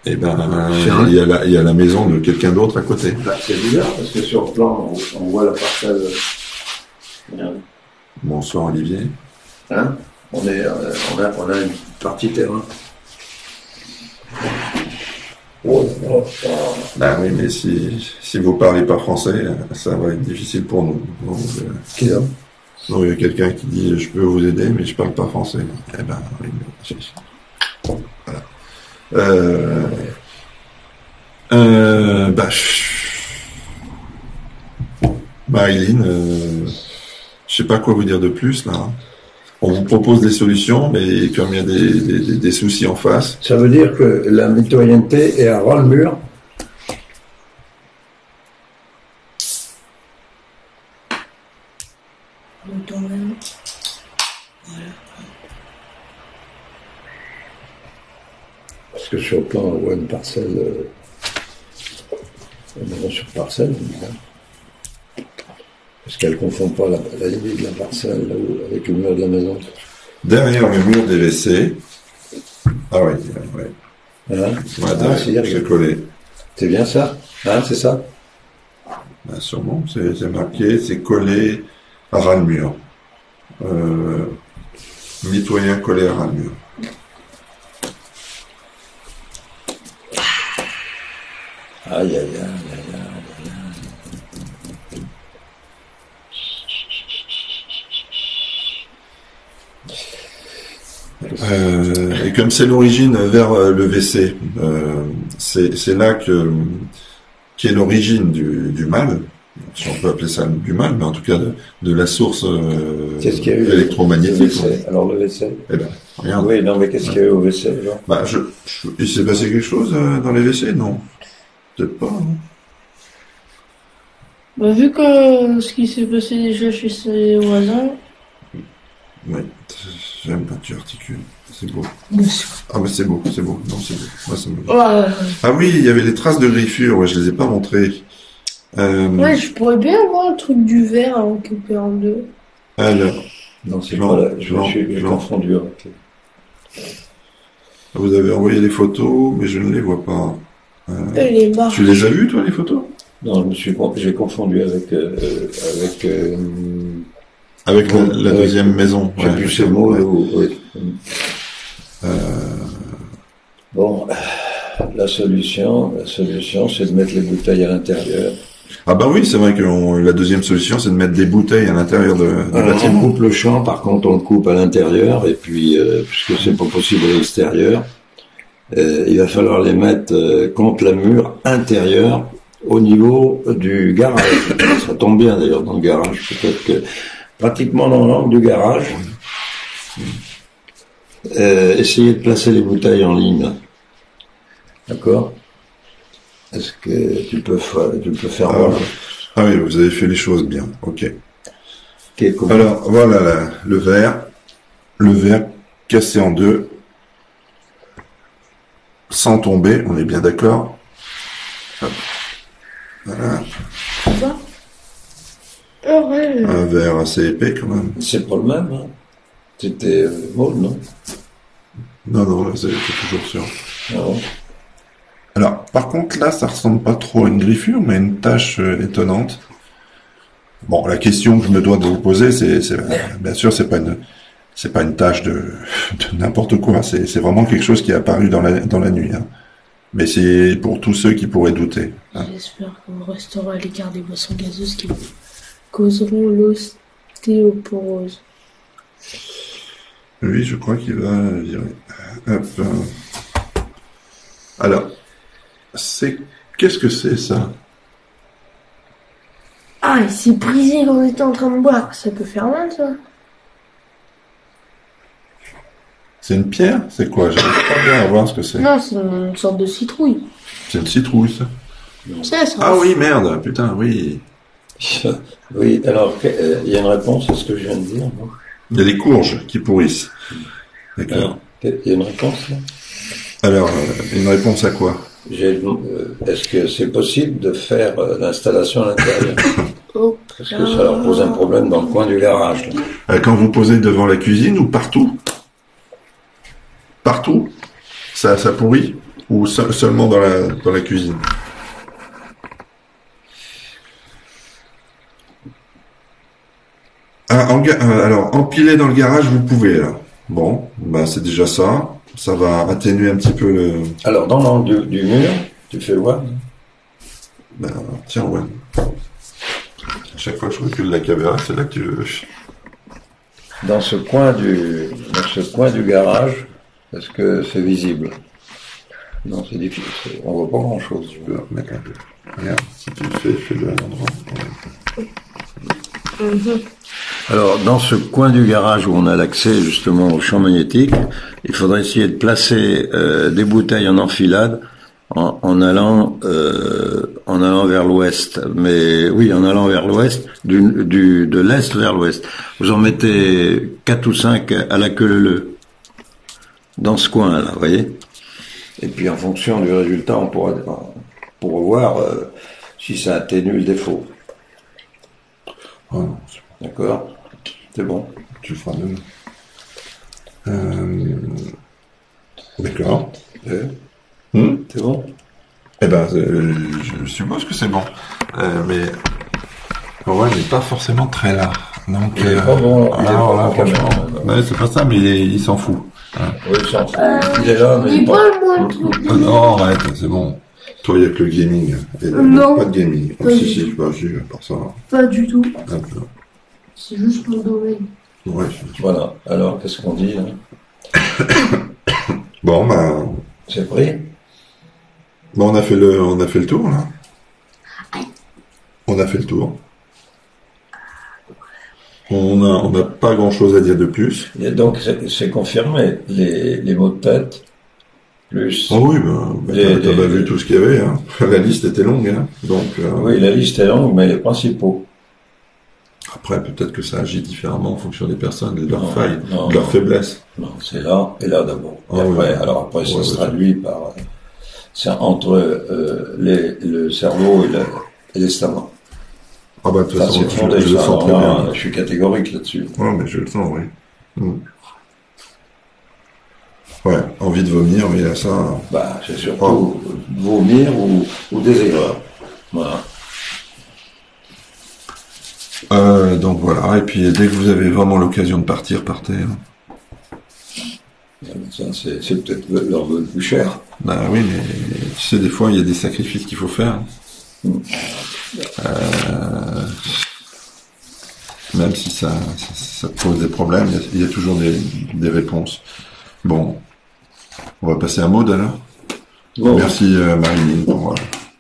eh ben, C'est vrai. il y a la maison de quelqu'un d'autre à côté. Bah, c'est bizarre parce que sur le plan, on voit la parcelle. Bonsoir, Olivier. Hein? On a une partie terrain. Ben oui, mais si vous parlez pas français, ça va être difficile pour nous. Donc, Qui là? donc, il y a quelqu'un qui dit je peux vous aider, mais je parle pas français. Eh ben, oui, mais voilà. Marilyn, je sais pas quoi vous dire de plus là. On vous propose des solutions, mais comme il y a des soucis en face, Ça veut dire que la mitoyenneté est à ras le mur. Dans même. Parce que sur le plan, on voit une parcelle. Une maison sur parcelle. Parce qu'elle ne confond pas la limite de la parcelle avec le mur de la maison. derrière le mur des WC. Ah oui, ouais. Hein? Ouais, c'est collé. C'est bien ça? Hein, c'est ça? Ben, sûrement, c'est marqué, c'est collé à ras le mur. Mitoyen collé à ras le mur. Aïe, aïe, aïe, aïe, aïe. Et comme c'est l'origine vers le WC, c'est là qu'est l'origine du mal, si on peut appeler ça du mal, mais en tout cas de la source Qu'est-ce qu'il y a eu électromagnétique. Le WC. Alors le WC. Eh ben, regarde. Oui, non, mais qu'est-ce qu'il y a eu au WC, genre? Bah, il s'est passé quelque chose dans les WC, non? Peut-être pas, non? Bah, vu que ce qui s'est passé déjà chez ses voisins. Oui, j'aime quand tu articules. C'est beau. Ouais. Ah, mais c'est beau, c'est beau. Non, c'est beau. Moi, ça me... Ah oui, il y avait des traces de griffures, ouais, je les ai pas montrées. Ouais, je pourrais bien avoir un truc du verre à en couper en deux. Alors, Non, c'est Non, pas là. Je me non, suis non. confondu avec. vous avez envoyé les photos, mais je ne les vois pas. Les marques. Tu les as vues, toi, les photos? Non, j'ai confondu avec Avec la Ouais. deuxième maison. j'ai plus ces mots. ouais. Oui. Bon, la solution, c'est de mettre les bouteilles à l'intérieur. Ah bah oui, c'est vrai que la deuxième solution, c'est de mettre des bouteilles à l'intérieur du On bâtiment. coupe le champ, par contre, on le coupe à l'intérieur, et puis, puisque c'est pas possible à l'extérieur, il va falloir les mettre contre la mur intérieur au niveau du garage. Ça tombe bien d'ailleurs dans le garage, peut-être que pratiquement dans l'angle du garage. Essayez de placer les bouteilles en ligne. D'accord? Est-ce que tu peux faire voir? Ah oui, vous avez fait les choses bien. Ok. Qui est comme- Alors, voilà le verre. Le verre cassé en deux. Sans tomber, on est bien d'accord. Hop. Voilà. Ça oh, ouais. Un verre assez épais quand même. C'est pas le même, hein. C'était Maud, non? Non, non, là, c'est toujours sûr. Ah bon. Alors, par contre, là, ça ressemble pas trop à une griffure, mais à une tache étonnante. Bon, la question que je me dois de vous poser, bien sûr, c'est pas une tache de n'importe quoi. C'est vraiment quelque chose qui est apparu dans la nuit, hein. Mais c'est pour tous ceux qui pourraient douter, hein. J'espère qu'on restera à l'écart des boissons gazeuses qui causeront l'ostéoporose. Oui, je crois qu'il va virer. Hop. Alors, qu'est-ce que c'est ça? Ah, il s'est brisé quand on était en train de boire. Ça peut faire mal, ça. C'est une pierre? C'est quoi? J'arrive pas bien à voir ce que c'est. Non, c'est une sorte de citrouille. C'est une citrouille, ça. Ça, Ah oui, merde, putain, oui. Oui, alors, il y a une réponse à ce que je viens de dire, non? Il y a des courges qui pourrissent. D'accord. Alors, il y a une réponse, là? Alors, une réponse à quoi? Est-ce que c'est possible de faire l'installation à l'intérieur? Oh, Parce que ça leur pose un problème dans le coin du garage, là. Quand vous posez devant la cuisine ou partout? Partout? Ça pourrit? Ou seulement dans la cuisine? Alors, empiler dans le garage, vous pouvez, là. Bon, bah, c'est déjà ça. Ça va atténuer un petit peu le... Alors, dans l'angle du mur, tu fais voir? Ben, tiens, ouais. À chaque fois que je recule la caméra, c'est là que tu veux. Dans ce coin du garage, est-ce que c'est visible? Non, c'est difficile. On voit pas grand-chose. Je peux mettre un peu. Regarde, si tu le fais-le à l'endroit. Mhm. Alors, dans ce coin du garage où on a l'accès justement au champ magnétique, il faudrait essayer de placer des bouteilles en enfilade en allant vers l'ouest. Mais oui, en allant vers l'ouest, de l'est vers l'ouest. Vous en mettez 4 ou 5 à la queue leu dans ce coin là, vous voyez. Et puis en fonction du résultat, on pourra voir si ça atténue le défaut. Oh, non, D'accord? C'est bon. tu le feras demain. D'accord. C'est bon? Eh ben, je suppose que c'est bon. Mais ouais, il n'est pas forcément très là. Donc, Il est pas bon. Il est pas bon, franchement. caméra. Ouais, c'est pas ça, mais il s'en fout. Hein. Oui, il s'en fout. Il est là, mais Dis pas le moins truc. Non, arrête, c'est bon. Toi, il n'y a que le gaming. Et là, Non. pas de gaming. Pas Si, du si, tout. bah, si, à part ça. Pas du tout. Un peu. C'est juste mon domaine. Ouais. voilà. Alors, qu'est-ce qu'on dit, là? Bon, bah, C'est pris? on a fait le tour, là. On a fait le tour. On n'a pas grand chose à dire de plus. Et donc, c'est confirmé. Les maux de tête, plus... Ah oui, t'as pas vu tout ce qu'il y avait, hein. La liste était longue, hein. Donc, Oui, la liste est longue, mais les principaux. après, peut-être que ça agit différemment en fonction des personnes, de leurs Non, failles, non, de leurs non. faiblesses. Non, c'est là et là d'abord. Ah Et oui, après, oui. alors après, ça Ouais, se ouais, traduit par... c'est entre le cerveau et l'estomac. Ah bah, de toute Ça, façon, c'est fondé, je le ça. sens très Alors là, bien. je suis catégorique là-dessus. Ouais, mais je le sens, oui. Ouais, envie de vomir, mais là, ça... Bah, c'est surtout vomir ou des erreurs. Voilà. Donc voilà, et puis dès que vous avez vraiment l'occasion de partir, partez. Hein. Ça, c'est peut-être leur le plus cher. Bah oui, mais tu sais, des fois, il y a des sacrifices qu'il faut faire. Même si ça te pose des problèmes, il y a toujours des réponses. Bon, on va passer à Maud alors. Bon, Merci Marilyn pour...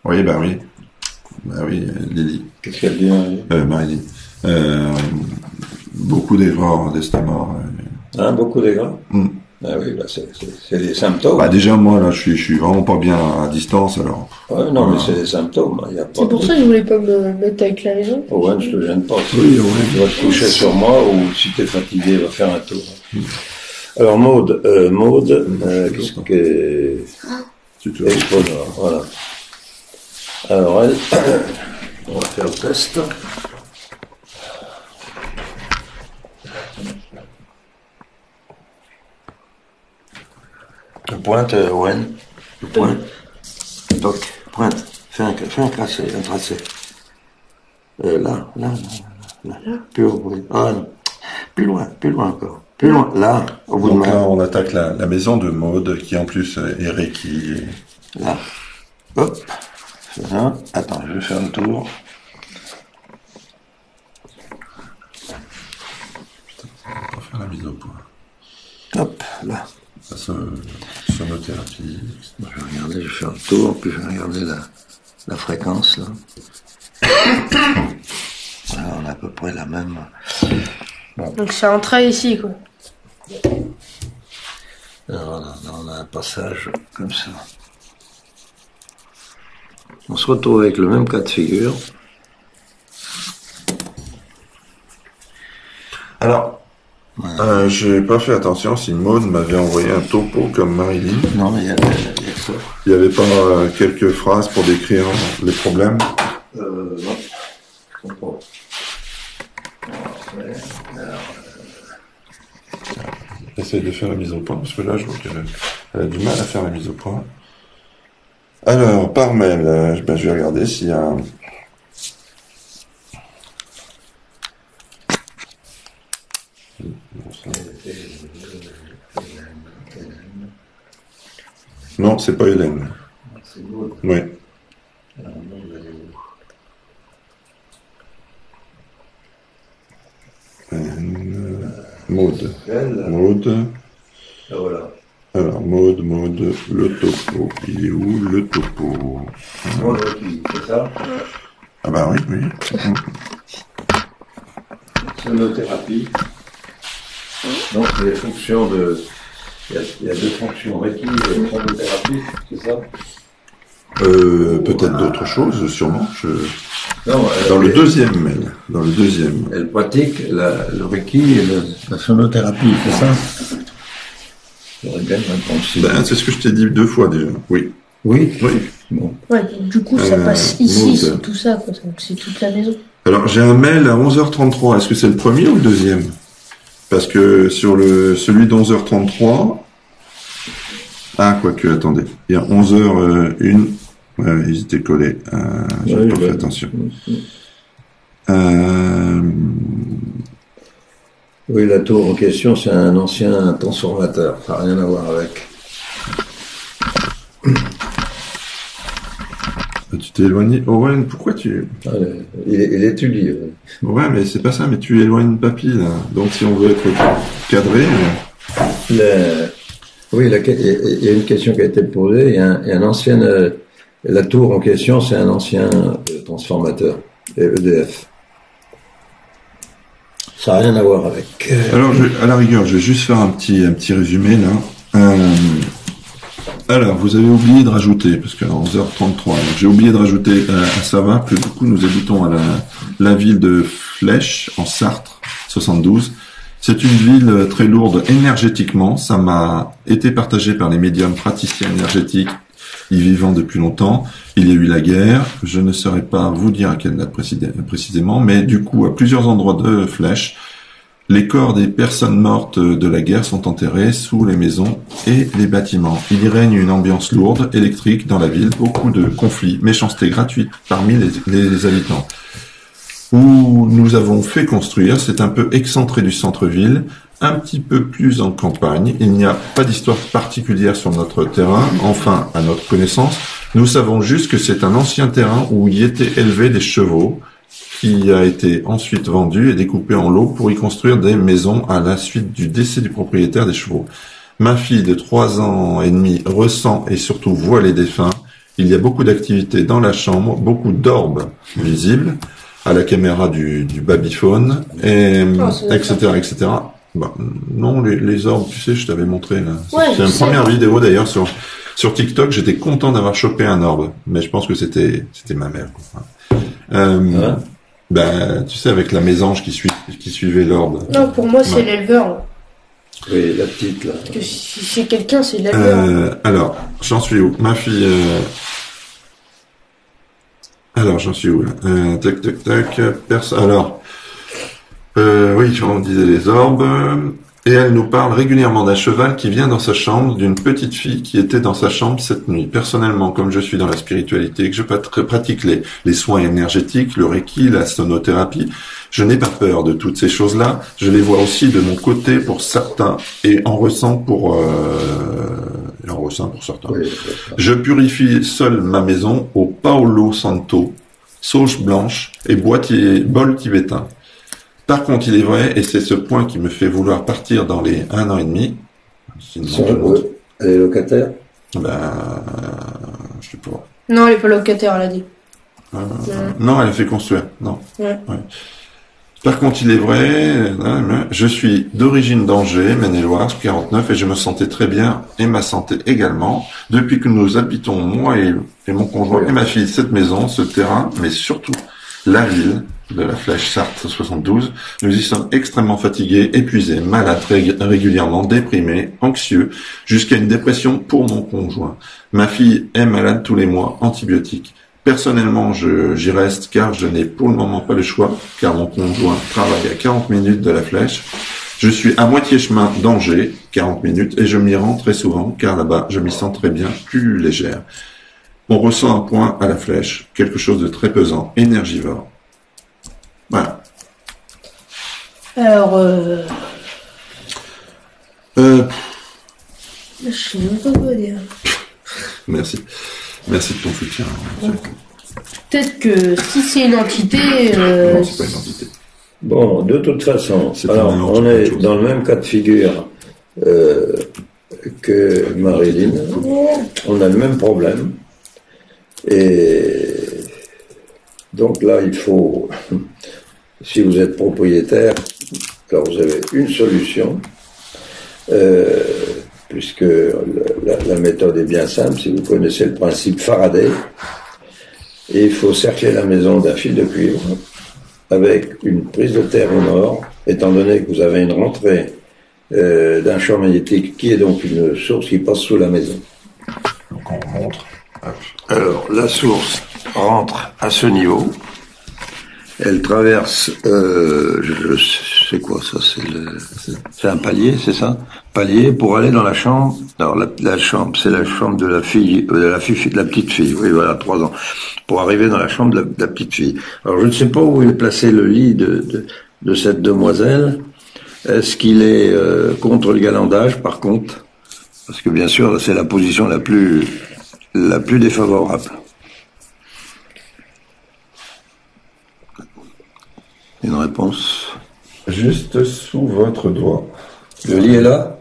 Oui, bah oui. Bah oui, Lily. qu'est-ce qu'elle dit, hein? Marilyn. Beaucoup d'erreurs d'estomac. Hein, beaucoup d'erreurs? Ah oui, là, c'est des symptômes. Bah déjà moi là je suis vraiment pas bien à distance alors. Ouais, non, mais c'est des symptômes. Il y a pas C'est pour ça que je voulais pas me mettre avec la maison. Owen, je te gêne pas. Oui, Owen. Tu vas te coucher sur moi ou si t'es fatigué, va faire un tour. Alors Maud, qu'est-ce que... Tu te Exposant, voilà. Alors elle, on va faire le test. Pointe, Owen. Pointe. Toc, pointe. Fais un tracé, là. Plus haut, oui. Ah non. Plus loin encore. Plus loin. Là, au bout Donc de là ma. on attaque la maison de Maud qui en plus est Reiki. Là. Hop. Ça. Attends, je vais faire le tour. On va faire la mise au point. Hop, là. La sonothérapie. Je vais regarder, je vais faire le tour, puis je vais regarder la fréquence, là. Voilà, on a à peu près la même. Donc c'est un trait ici, quoi. Alors là, on a un passage comme ça. On se retrouve avec le même cas de figure. Alors, j'ai pas fait attention si Maud m'avait envoyé un topo comme Marilyn. Non, mais il y a que ça. Il n'y avait pas quelques phrases pour décrire les problèmes. Non. Je comprends. Essaye de faire la mise au point, parce que là, je vois qu'elle a du mal à faire la mise au point. Alors, par mail, je vais regarder s'il y a... Non, c'est pas Hélène. C'est beau. Oui. Maud. Maud. Voilà. Alors, Maud, le topo. Il est où, le topo? C'est ça. Ah bah oui. Sonothérapie. Donc, c'est les fonctions de... Il y a deux fonctions, Reiki et sonothérapie, c'est ça? Peut-être d'autres choses, sûrement. Non, Dans le deuxième mail. Dans le deuxième. Elle pratique le Reiki et la sonothérapie, c'est ça? J'aurais bien une réponse. Ben, c'est ce que je t'ai dit 2 fois déjà. Oui. Oui. Bon. Ouais, du coup, ça passe ici, Maud. c'est tout ça, quoi. Donc c'est toute la maison. Alors, j'ai un mail à 11h33. Est-ce que c'est le premier ou le deuxième? Parce que sur celui de 11h33... Ah, quoique, attendez. Il y a 11h01. Ouais, ils étaient collés. J'ai pas fait attention. Oui, la tour en question, c'est un ancien transformateur. Ça n'a rien à voir avec. Tu t'es éloigné. Owen, pourquoi tu... Il étudie. Ouais, mais c'est pas ça, mais tu éloignes papy, là. Donc, si on veut être cadré... Oui, il y a une question qui a été posée. Il y a un ancien... la tour en question, c'est un ancien transformateur, EDF. Ça n'a rien à voir avec... Alors, à la rigueur, je vais juste faire un petit résumé, là. Alors, vous avez oublié de rajouter, parce qu'à 11h33, donc j'ai oublié de rajouter à Sava que du coup, nous habitons à la ville de Flèche, en Sarthe, 72. C'est une ville très lourde énergétiquement. Ça m'a été partagé par les médiums praticiens énergétiques y vivant depuis longtemps. Il y a eu la guerre. Je ne saurais pas vous dire à quelle date précisément, mais du coup, à plusieurs endroits de Flèche, les corps des personnes mortes de la guerre sont enterrés sous les maisons et les bâtiments. Il y règne une ambiance lourde, électrique dans la ville, beaucoup de conflits, méchanceté gratuite parmi les habitants. Où nous avons fait construire, c'est un peu excentré du centre-ville, un petit peu plus en campagne. Il n'y a pas d'histoire particulière sur notre terrain, enfin, à notre connaissance. Nous savons juste que c'est un ancien terrain où y étaient élevés des chevaux, qui a été ensuite vendu et découpé en lots pour y construire des maisons à la suite du décès du propriétaire des chevaux. Ma fille de 3 ans et demi ressent et surtout voit les défunts. Il y a beaucoup d'activités dans la chambre, beaucoup d'orbes visibles à la caméra du babyphone, et, etc., etc. Bah, non, les orbes, tu sais, je t'avais montré là. Ouais, C'est une je sais. première vidéo d'ailleurs sur TikTok. J'étais content d'avoir chopé un orbe, mais je pense que c'était ma mère. Quoi. Hein? Ben, tu sais, avec la mésange qui suivait l'orbe. Non, pour moi, c'est Ouais. l'éleveur. Là. Oui, la petite, là. Parce que si c'est quelqu'un, c'est l'éleveur. Alors, j'en suis où? Ma fille. Alors, j'en suis où là? Tac, tac, tac. Alors, oui, on disait les orbes. Et elle nous parle régulièrement d'un cheval qui vient dans sa chambre, d'une petite fille qui était dans sa chambre cette nuit. Personnellement, comme je suis dans la spiritualité, que je pratique les soins énergétiques, le reiki, la sonothérapie, je n'ai pas peur de toutes ces choses-là. Je les vois aussi de mon côté pour certains et en ressens pour certains. Oui, Je purifie seul ma maison au Paolo Santo, sauge blanche et bol tibétain. Par contre, il est vrai, et c'est ce point qui me fait vouloir partir dans les 1 an et demi. Elle est locataire? Ben, je sais pas. Non, elle est pas locataire, elle a dit. Non, elle a fait construire. Non. Ouais. Par contre, il est vrai, je suis d'origine d'Angers, Maine-et-Loire, 49, et je me sentais très bien, et ma santé également, depuis que nous habitons, moi et mon conjoint et ma fille, cette maison, ce terrain, mais surtout la ville de la Flèche Sarthe 72. Nous y sommes extrêmement fatigués, épuisés, malades régulièrement, déprimés, anxieux, jusqu'à une dépression pour mon conjoint. Ma fille est malade tous les mois, antibiotiques. Personnellement, j'y reste car je n'ai pour le moment pas le choix, car mon conjoint travaille à 40 minutes de la Flèche. Je suis à moitié chemin d'Angers, 40 minutes, et je m'y rends très souvent, car là-bas, je m'y sens très bien, plus légère. On ressent un point à la Flèche, quelque chose de très pesant, énergivore. Voilà. Alors, je sais même pas quoi dire. Merci. Merci de ton soutien. Peut-être que si c'est une entité... Non, c'est pas une entité. Bon, de toute façon, C'est alors, pas un on autre est chose. dans le même cas de figure que Marilyn. On a le même problème. Et donc là, il faut, si vous êtes propriétaire, alors vous avez une solution, puisque la méthode est bien simple, si vous connaissez le principe Faraday, et il faut cercler la maison d'un fil de cuivre avec une prise de terre au nord, étant donné que vous avez une rentrée d'un champ magnétique qui est donc une source qui passe sous la maison. Donc on montre. Hop. Alors, la source rentre à ce niveau. Elle traverse, c'est quoi ça? C'est un palier, c'est ça? Palier pour aller dans la chambre. Alors la chambre, c'est la chambre de la fille, de la petite fille. Oui, voilà, 3 ans. Pour arriver dans la chambre de la petite fille. Alors je ne sais pas où est placé le lit de cette demoiselle. Est-ce qu'il est contre le galandage, par contre? Parce que bien sûr, c'est la position la plus défavorable. Une réponse. Juste sous votre doigt. Le lit est là?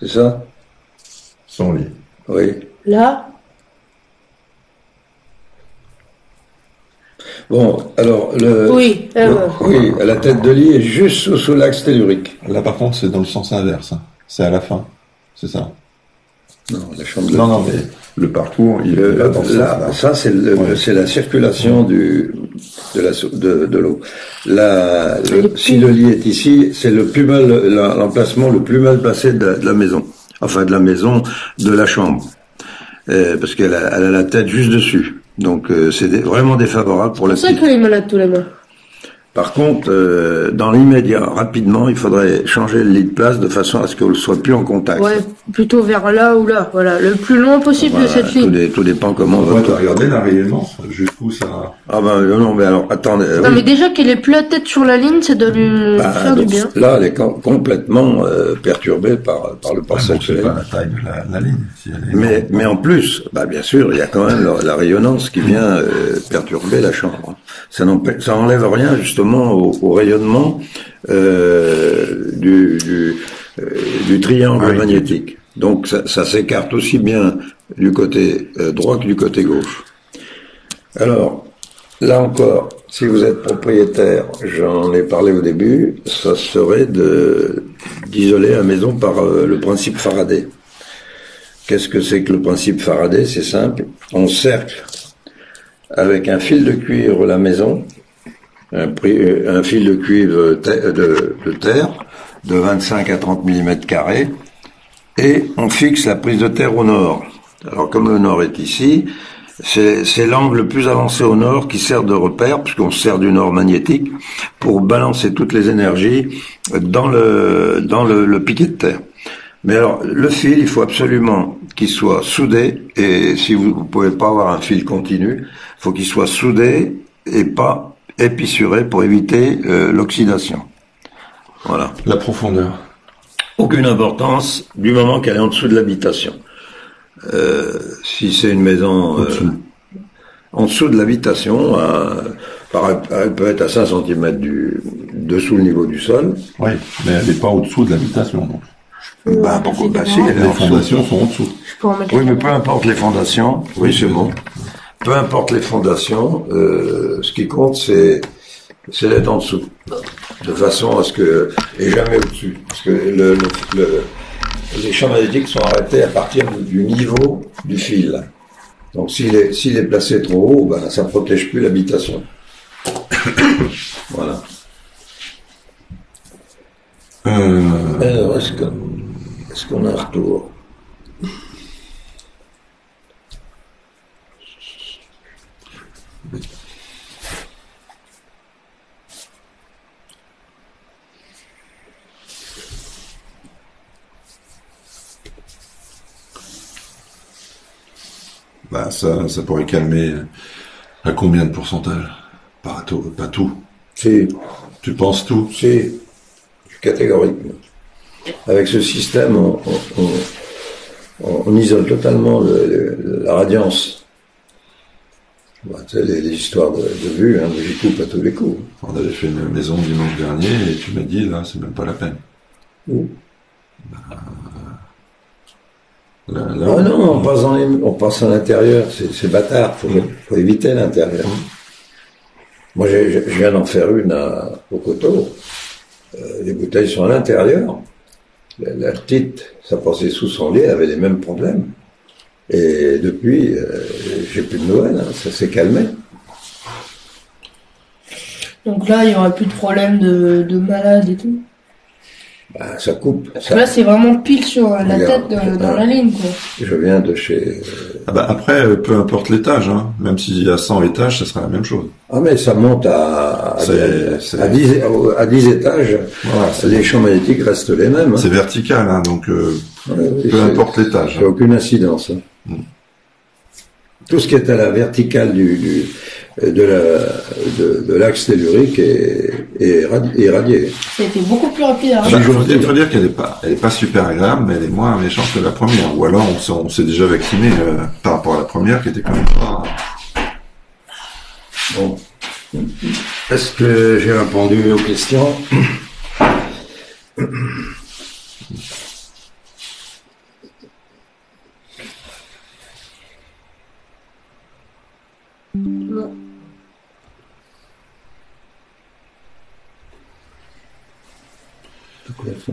C'est ça? Son lit. Oui. Là, Bon, alors, oui. oui, la tête de lit est juste sous l'axe tellurique. Là, par contre, c'est dans le sens inverse. Hein. C'est à la fin. C'est ça. Non, la chambre de Non, mais le parcours, il est là dans ce là, sens-là. ça, c'est c'est la circulation de l'eau. Si le lit est ici, c'est le plus mal, l'emplacement le plus mal placé de la maison. Enfin, de la maison, de la chambre. Parce qu'elle a la tête juste dessus. Donc, c'est vraiment défavorable pour la C'est pour ça petite. qu'elle est malade tous les mois. Par contre, dans l'immédiat, rapidement, il faudrait changer le lit de place de façon à ce qu'elle ne soit plus en contact. Ouais, plutôt vers là ou là. Voilà, le plus loin possible Voilà, de cette ligne. tout dépend comment on On va. va regarder là réellement jusqu'où ça. Ah ben non, mais alors attendez. Non, oui. mais déjà qu'elle ait plus la tête sur la ligne, ça doit lui Bah, faire du donc, bien. là, elle est complètement perturbée par le Bon, passage. c'est pas la taille de la ligne. Si elle est Mais en plus, bah bien sûr, il y a quand même la rayonnance qui vient perturber la chambre. Ça enlève rien justement au rayonnement du triangle magnétique. Donc ça s'écarte aussi bien du côté droit que du côté gauche. Alors, Là encore, si vous êtes propriétaire, j'en ai parlé au début, ça serait d'isoler la maison par le principe Faraday. Qu'est-ce que c'est que le principe Faraday? C'est simple. On cercle avec un fil de cuivre la maison, un fil de cuivre de terre de 25 à 30 mm², et on fixe la prise de terre au nord. Alors comme le nord est ici, c'est l'angle le plus avancé au nord qui sert de repère, puisqu'on sert du nord magnétique, pour balancer toutes les énergies dans le piquet de terre. Mais alors, le fil, il faut absolument qu'il soit soudé, et si vous pouvez pas avoir un fil continu, il faut qu'il soit soudé et pas épissuré pour éviter l'oxydation. Voilà. La profondeur. Aucune importance du moment qu'elle est en dessous de l'habitation. Si c'est une maison en dessous de l'habitation, elle peut être à 5 cm dessous le niveau du sol. Oui, mais elle n'est pas au-dessous de l'habitation. Donc. Si, Les fondations sont en dessous. Oui, mais peu importe les fondations. Oui, c'est bon. Peu importe les fondations, ce qui compte, c'est d'être en dessous, de façon à ce que et jamais au-dessus, parce que les champs magnétiques sont arrêtés à partir du niveau du fil. Donc s'il est placé trop haut, ben ça protège plus l'habitation. Voilà. Alors, est-ce qu'on a un retour? Bah, ça pourrait calmer à combien de pourcentage? Pas tout. Si, Tu penses tout? je suis catégorique. Avec ce système, on isole totalement la radiance. Bah, tu sais, les histoires de vue, hein, j'y coupe à tous les coups. On avait fait une maison dimanche dernier et tu m'as dit, là, c'est même pas la peine. Où? Là, Ah non, on passe à l'intérieur, c'est bâtard, faut éviter l'intérieur. Moi, je viens d'en faire une au coteau. Les bouteilles sont à l'intérieur. La petite, ça passait sous son lit, elle avait les mêmes problèmes. Et depuis, j'ai plus de nouvelles, hein, ça s'est calmé. Donc là, il y aura plus de problème de malade et tout. Bah, ça coupe. Parce que là, c'est vraiment pile sur la Regarde, tête dans la ligne, quoi. Je viens de chez... Ah bah après, peu importe l'étage, hein. Même s'il y a 100 étages, ça sera la même chose. Ah mais ça monte à 10 étages, Voilà, les champs magnétiques restent les mêmes. Hein. c'est vertical, hein, donc Oui, peu importe l'étage. Il n'y a aucune incidence. Hein. Tout ce qui est à la verticale de l'axe tellurique est irradié. Ça a été beaucoup plus rapide à Bah, ranger. faut dire qu'elle est pas super agréable, mais elle est moins méchante que la première. Ou alors on s'est déjà vacciné par rapport à la première, qui était quand même pas. Bon. Est-ce que j'ai répondu aux questions? Non.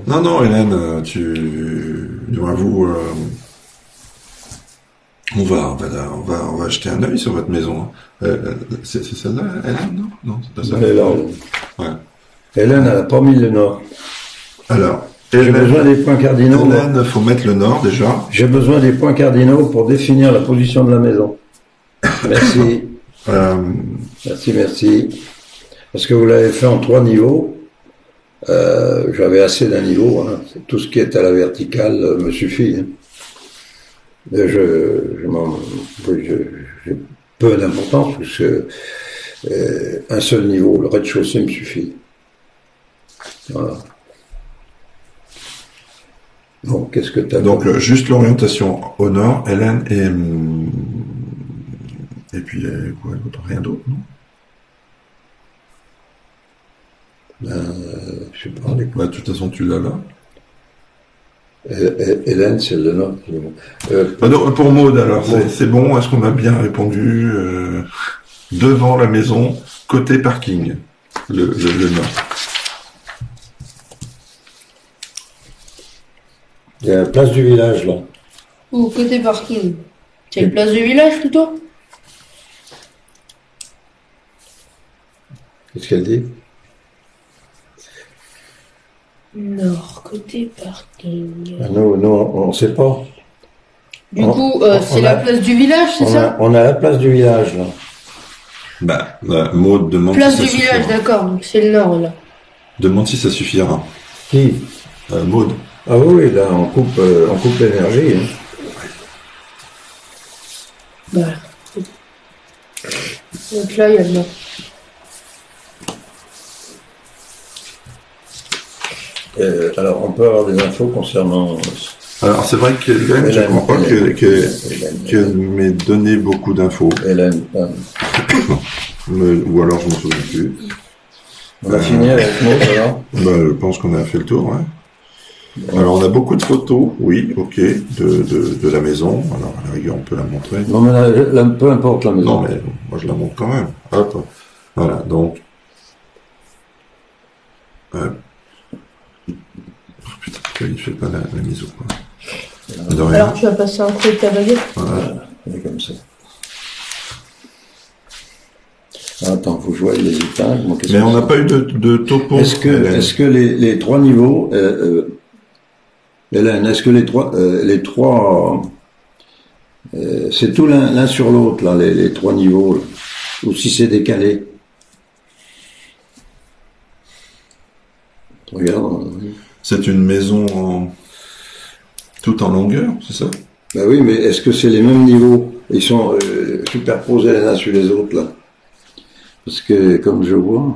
Non, Hélène, on va jeter un œil sur votre maison. C'est celle-là, Hélène, non, c'est pas ça. Ouais. Hélène, elle n'a pas mis le nord. Alors, J'ai besoin des points cardinaux. Hélène, faut mettre le nord déjà. J'ai besoin des points cardinaux pour définir la position de la maison. Merci. Merci. Parce que vous l'avez fait en 3 niveaux. J'avais assez d'un niveau. Hein. Tout ce qui est à la verticale me suffit. Hein. J'ai peu d'importance parce que un seul niveau, le rez-de-chaussée me suffit. Voilà. Bon, qu'est-ce que tu as? Donc juste l'orientation au nord, Hélène, et puis quoi d'autre, rien d'autre, non? Je sais pas. Bah, de toute façon, tu l'as là. Hélène, c'est le nord. Non, pour Maud, alors, c'est bon, est-ce qu'on a bien répondu devant la maison, côté parking, le nord. Il y a la place du village, là. Ou côté parking. C'est une place du village plutôt? Qu'est-ce qu'elle dit? Nord, côté parking. Nous, on ne sait pas. Du coup, c'est la place du village, c'est ça? On a la place du village, là. Bah, Maud demande Place si du ça village, suffira. d'accord, donc c'est le nord là. Demande si ça suffira. Qui? Maud. Ah oui, là, on coupe l'énergie. Hein. Voilà. Donc là, il y a le nord. Alors, on peut avoir des infos concernant... Alors, c'est vrai qu'Hélène, je ne comprends pas qu'elle m'ait donné beaucoup d'infos. Hélène, Ou alors, je m'en souviens plus. on a fini avec Maud, alors? Je pense qu'on a fait le tour, ouais. Alors, on a beaucoup de photos, oui, ok, de la maison. Alors, à la rigueur, on peut la montrer. Non, mais là, peu importe la maison. Non, mais moi, je la montre quand même. Hop. Voilà, donc... Oh, putain, pourquoi il ne fait pas la mise au point? De rien. Alors tu vas passer un coup de ta baguette? Voilà. Elle est comme ça. Attends, faut que je voie les étages. Moi, Mais on n'a pas eu de topo. Est-ce que les trois niveaux, Hélène, est-ce que les trois, c'est tout l'un sur l'autre, là, les trois niveaux, là, ou si c'est décalé? Regarde. C'est une maison tout en longueur, c'est ça? Ben oui, mais est-ce que c'est les mêmes niveaux? Ils sont superposés les uns sur les autres, là. Parce que, comme je vois...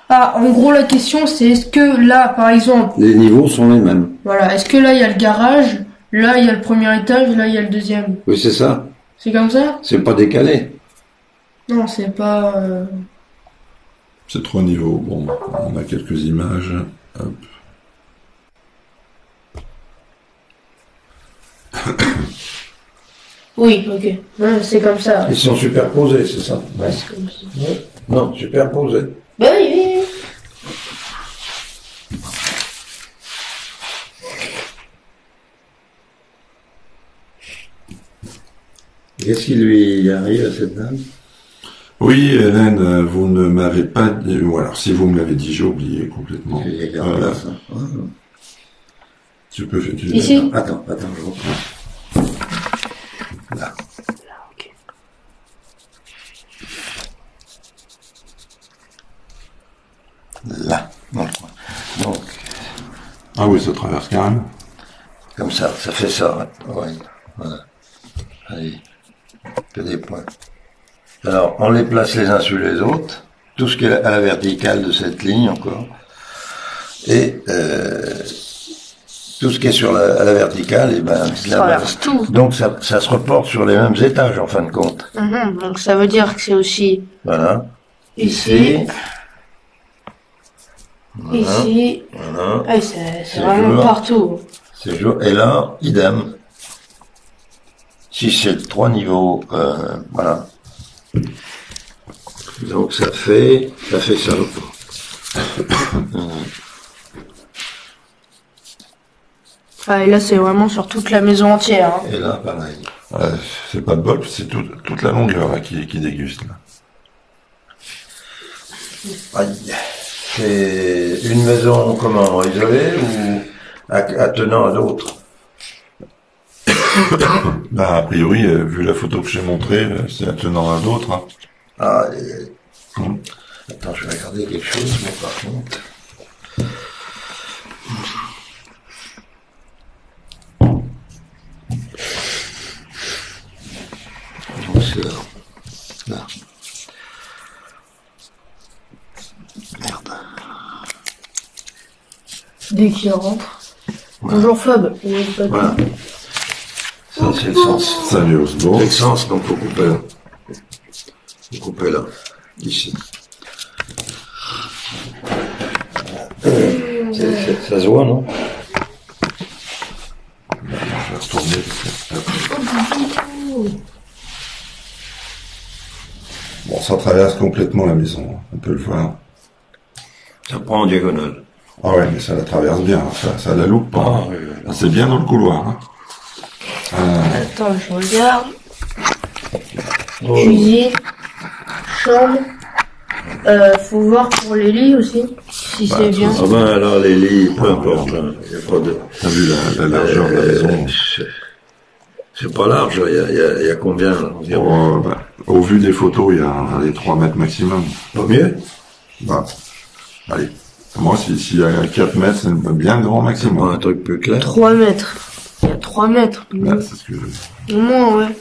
Ah, en gros, la question, c'est est-ce que là, par exemple, Les niveaux sont les mêmes. voilà, est-ce que là, il y a le garage, là, il y a le premier étage, là, il y a le deuxième? Oui, c'est ça. C'est comme ça? C'est pas décalé. Non, c'est pas... C'est 3 niveaux. Bon, on a quelques images. Hop. Oui, ok. Ouais, c'est comme ça. Ils sont superposés, c'est ça? Ouais, c'est comme ça. Ouais. Non, superposés. Bah oui, oui, oui. Qu'est-ce qui lui arrive à cette dame? Oui, Hélène, vous ne m'avez pas dit... Ou alors, si vous me l'avez dit, j'ai oublié complètement. Tu peux faire... Ici? Attends, je reprends. Là. Ok. Là, dans le coin. Donc, Ah oui, ça traverse carrément. comme ça fait ça. Ouais. Voilà. Allez, que des points. Alors, on les place les uns sur les autres, tout ce qui est à la verticale de cette ligne encore, et tout ce qui est à la verticale, et ben, traverse tout. donc ça se reporte sur les mêmes étages en fin de compte. Donc ça veut dire que c'est aussi Voilà. ici, Voilà. ici. Voilà. Ouais, c'est C'est vraiment jour. partout. C'est jour. Et là, idem. Si c'est 3 niveaux, voilà. Donc ça fait ça. Ah, et là, c'est vraiment sur toute la maison entière. Hein. Et là, pareil. C'est pas de bol, c'est toute la longueur là, qui déguste. Là. Aïe. C'est une maison comment, isolée ou attenant à d'autres? Bah, a priori, vu la photo que j'ai montrée, c'est attenant à d'autres. Hein. Ah, attends, je vais regarder quelque chose, mais par contre... Donc c'est là. Là. Merde. Dès qu'il rentre. Bonjour Fab. Voilà. Ça, c'est le sens. Salut Osborne. C'est le sens, donc faut couper là. Faut couper là. Ici. Ça se voit, non? Je vais retourner. ça traverse complètement la maison. On peut le voir. Ça prend en diagonale. Ah ouais, mais ça la traverse bien. Ça la loupe pas. Ah, oui, oui. C'est bien dans le couloir. Hein. Attends, je regarde. Oh. Cuisine, chambre. Faut voir pour les lits aussi, si c'est bien. Ah ben alors les lits, peu importe. Hein. Y a pas de... T'as vu la largeur de la maison? C'est pas large, il y a combien là, environ? Au vu des photos, il y a les 3 mètres maximum. Pas mieux? Bah, allez. Moi, s'il y a 4 mètres, c'est bien grand Pas maximum. un truc plus clair? 3 mètres. Il y a 3 mètres. Là, c'est ce que Au moins, ouais.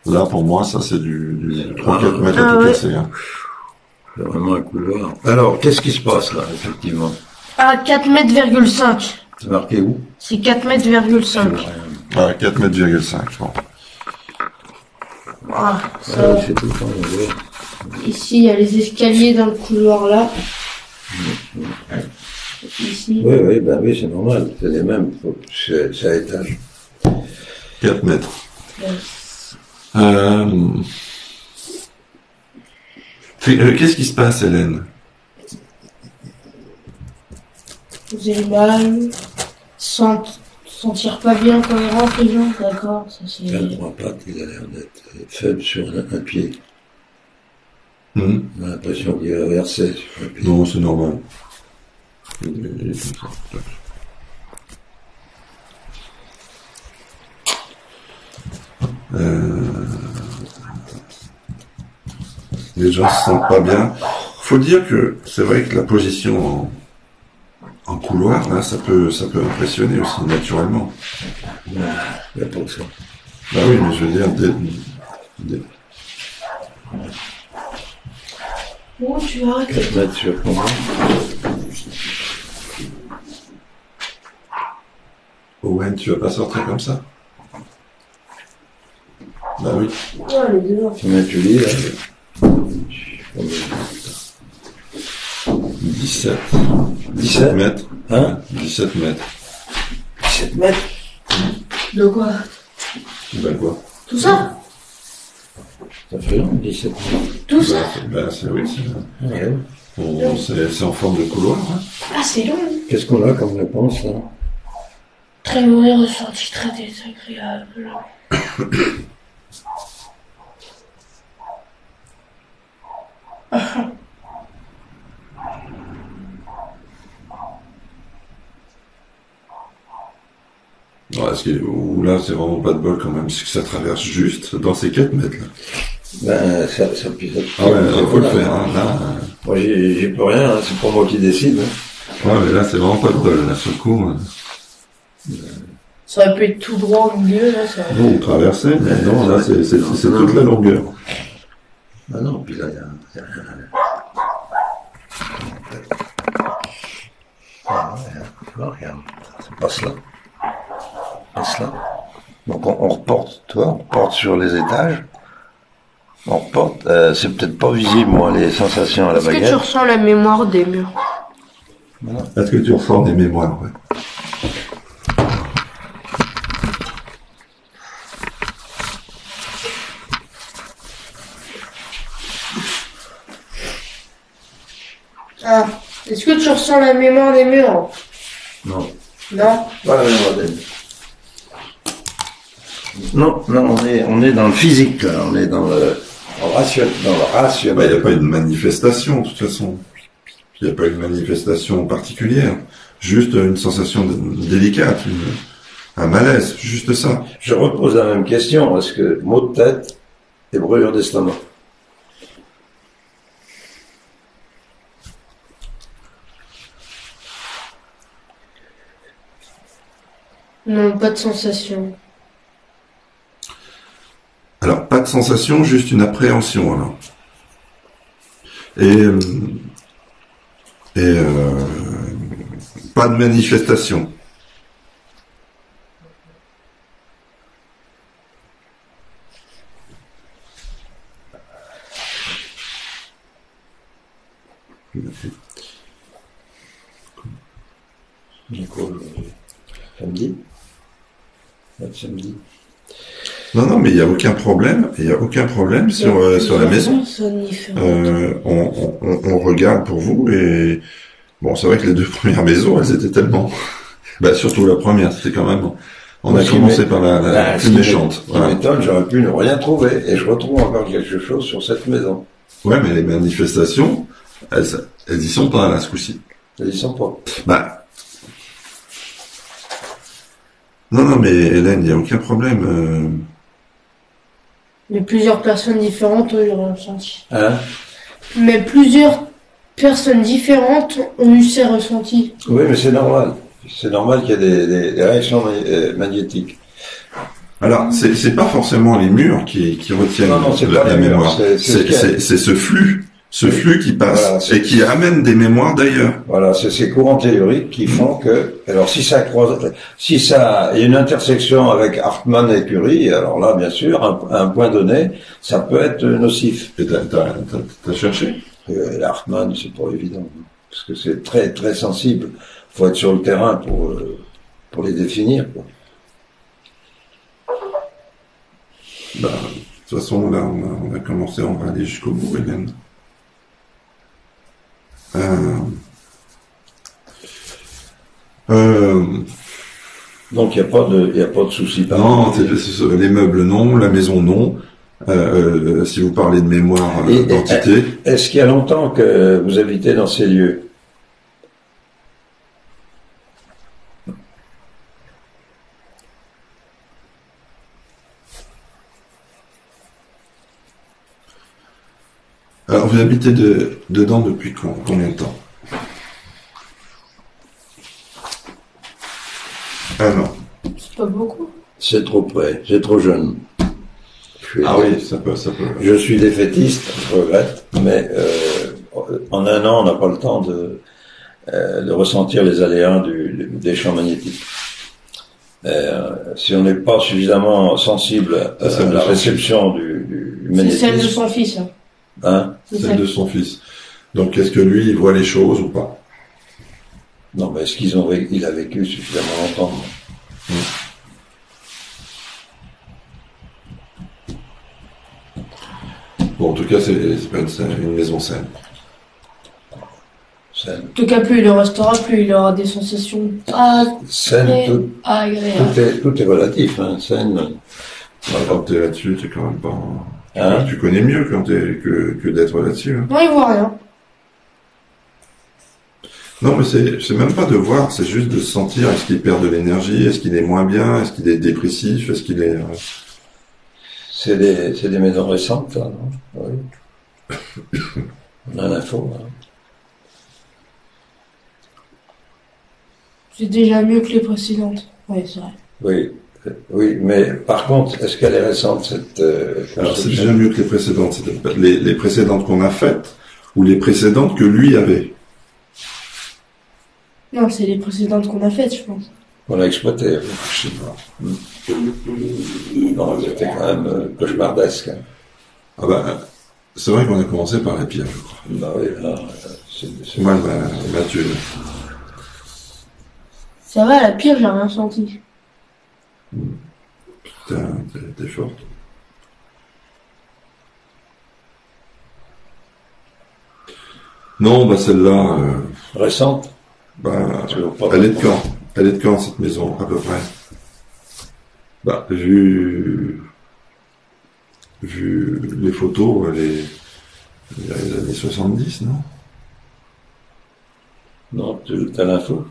là, pour moi, ça, c'est du 3-4 mètres Ah à tout ouais. casser. Hein. C'est vraiment un couloir. Alors, qu'est-ce qui se passe là, effectivement? Ah, 4 mètres, 5. C'est marqué où? C'est 4 mètres, 5. Ah, 4 mètres, 5. Bon. Ah, ça. C'est tout le temps, on voit. Ici, il y a les escaliers dans le couloir là. Ici. Oui, ben oui, c'est normal. C'est les mêmes. C'est à étage. 4 mètres. Qu'est-ce qui se passe, Hélène? Vous avez mal. Sentir pas bien quand il rentre les gens, d'accord. Ça c'est. Il a 3 pattes, il a l'air d'être faible sur un pied. Hmm. On a l'impression qu'il va verser sur un pied. Non, c'est normal. Il est comme ça. Les gens se sentent pas bien. Faut dire que c'est vrai que la position en couloir, là, ça peut impressionner aussi, naturellement. Il y a pas que ça. Bah oui, mais je veux dire, Oh, tu vas arrêter. 4 mètres sur combien? Owen, tu vas pas sortir comme ça? Bah oui. Oh, les deux. Combien tu lis là? 17. 17 mètres. Hein? 17 mètres. 17 mètres? De quoi? Ben quoi? Tout ça? Ça fait long, 17 mètres. Tout ça? Oui, Ouais. c'est en forme de couloir. Hein. Ah, c'est long. Qu'est-ce qu'on a comme réponse là? Très mauvais ressenti, très désagréable. Ou là, c'est vraiment pas de bol quand même, c'est que ça traverse juste dans ces 4 mètres là. Ben, ça pilote. Ah ouais, il faut le faire. Hein, là. Moi, j'y peux rien, hein, c'est pas moi qui décide. Hein. Ouais, mais là, c'est vraiment pas de bol, là, sur le coup. Ça aurait pu être tout droit au milieu, là, ça. Non, traverser, mais non, là, c'est toute la longueur. Ah non, puis là, il y a rien à l'air. Ah ouais, tu vois, regarde, ça passe là. Passe là. Donc on reporte, toi, on reporte sur les étages. On reporte, c'est peut-être pas visible, moi, les sensations à la Est-ce que tu baguette. ressens la mémoire des murs? Est-ce que tu ressens des mémoires, ouais? Ah, est-ce que tu ressens la mémoire des murs? Non, Non? pas la même modèle. Non, on est dans le physique, là. On est dans le rationnel. Bah, il n'y a pas une manifestation, de toute façon. Il n'y a pas une manifestation particulière. Juste une sensation délicate, un malaise, juste ça. Je repose la même question. Est-ce que maux de tête et brûlure d'estomac? Non, pas de sensation. Alors, pas de sensation, juste une appréhension, alors. Et pas de manifestation. Du coup, samedi. Samedi. Non, mais il n'y a aucun problème. Il n'y a aucun problème sur la maison. On regarde pour vous et bon, c'est vrai que les deux premières maisons, elles étaient tellement, bah surtout la première, c'était quand même. On a commencé par la plus méchante. Ce qui m'étonne, j'aurais pu ne rien trouver et je retrouve encore quelque chose sur cette maison. Ouais, mais les manifestations, elles y sont pas là ce coup-ci. Elles y sont pas. Bah. Non, mais Hélène, il n'y a aucun problème. Mais plusieurs personnes différentes ont eu le ressenti. Hein? Mais plusieurs personnes différentes ont eu ces ressentis. Oui, mais c'est normal. C'est normal qu'il y ait des réactions magnétiques. Alors, c'est pas forcément les murs qui retiennent la mémoire. C'est ce flux qui passe voilà, et qui amène des mémoires d'ailleurs. Voilà, c'est ces courants telluriques qui font que, alors si ça y a une intersection avec Hartmann et Curie, alors là, bien sûr, à un point donné, ça peut être nocif. Et t'as cherché? Hartmann, c'est pas évident, parce que c'est très très sensible. Faut être sur le terrain pour les définir, quoi. Bah, de toute façon, là, on a commencé, on va aller jusqu'au bout, Hélène. Donc, il n'y a pas de souci. Non, les meubles non, la maison non. Si vous parlez de mémoire d'entité. Est-ce qu'il y a longtemps que vous habitez dans ces lieux? Alors, vous habitez dedans depuis combien de temps? Ah non. C'est pas beaucoup. C'est trop près, c'est trop jeune. Oui, ça peut. Je suis défaitiste, je regrette, mais en un an, on n'a pas le temps de ressentir les aléas des champs magnétiques. Si on n'est pas suffisamment sensible à la réception du magnétisme... C'est celle de son fils. Hein? Celle de son fils. Donc, est-ce que lui, il voit les choses ou pas? Non, mais est-ce qu'il a vécu suffisamment longtemps? Bon, en tout cas, c'est une maison saine. En tout cas, plus il le restera, plus il aura des sensations saine, agréables. Tout est relatif, hein, saine. Quand t'es là-dessus, t'es quand même pas... Hein? Tu connais mieux que d'être là-dessus. Hein. Non, il voit rien. Non, mais c'est même pas de voir, c'est juste de se sentir, est-ce qu'il perd de l'énergie, est-ce qu'il est moins bien, est-ce qu'il est dépressif, est-ce qu'il est... C'est des maisons récentes, là, non? Oui. On a l'info, hein. C'est déjà mieux que les précédentes. Oui, c'est vrai. Oui, mais par contre, est-ce qu'elle est récente, cette Alors, c'est déjà mieux que les précédentes. Les précédentes qu'on a faites, ou les précédentes que lui avait. Non, c'est les précédentes qu'on a faites, je pense. On a exploité. Je sais pas. Non, c'était quand même cauchemardesque. Hein. Ah bah, c'est vrai qu'on a commencé par la pire, je crois. Bah oui, là, c'est mal tué. Ça va, la pire, j'ai rien senti. T'es forte. Non, bah celle-là... récente? Bah, elle est de quand? Elle est de quand, cette maison, à peu près? Bah, vu les photos, il y a les années 70, non? Non, t'as l'info?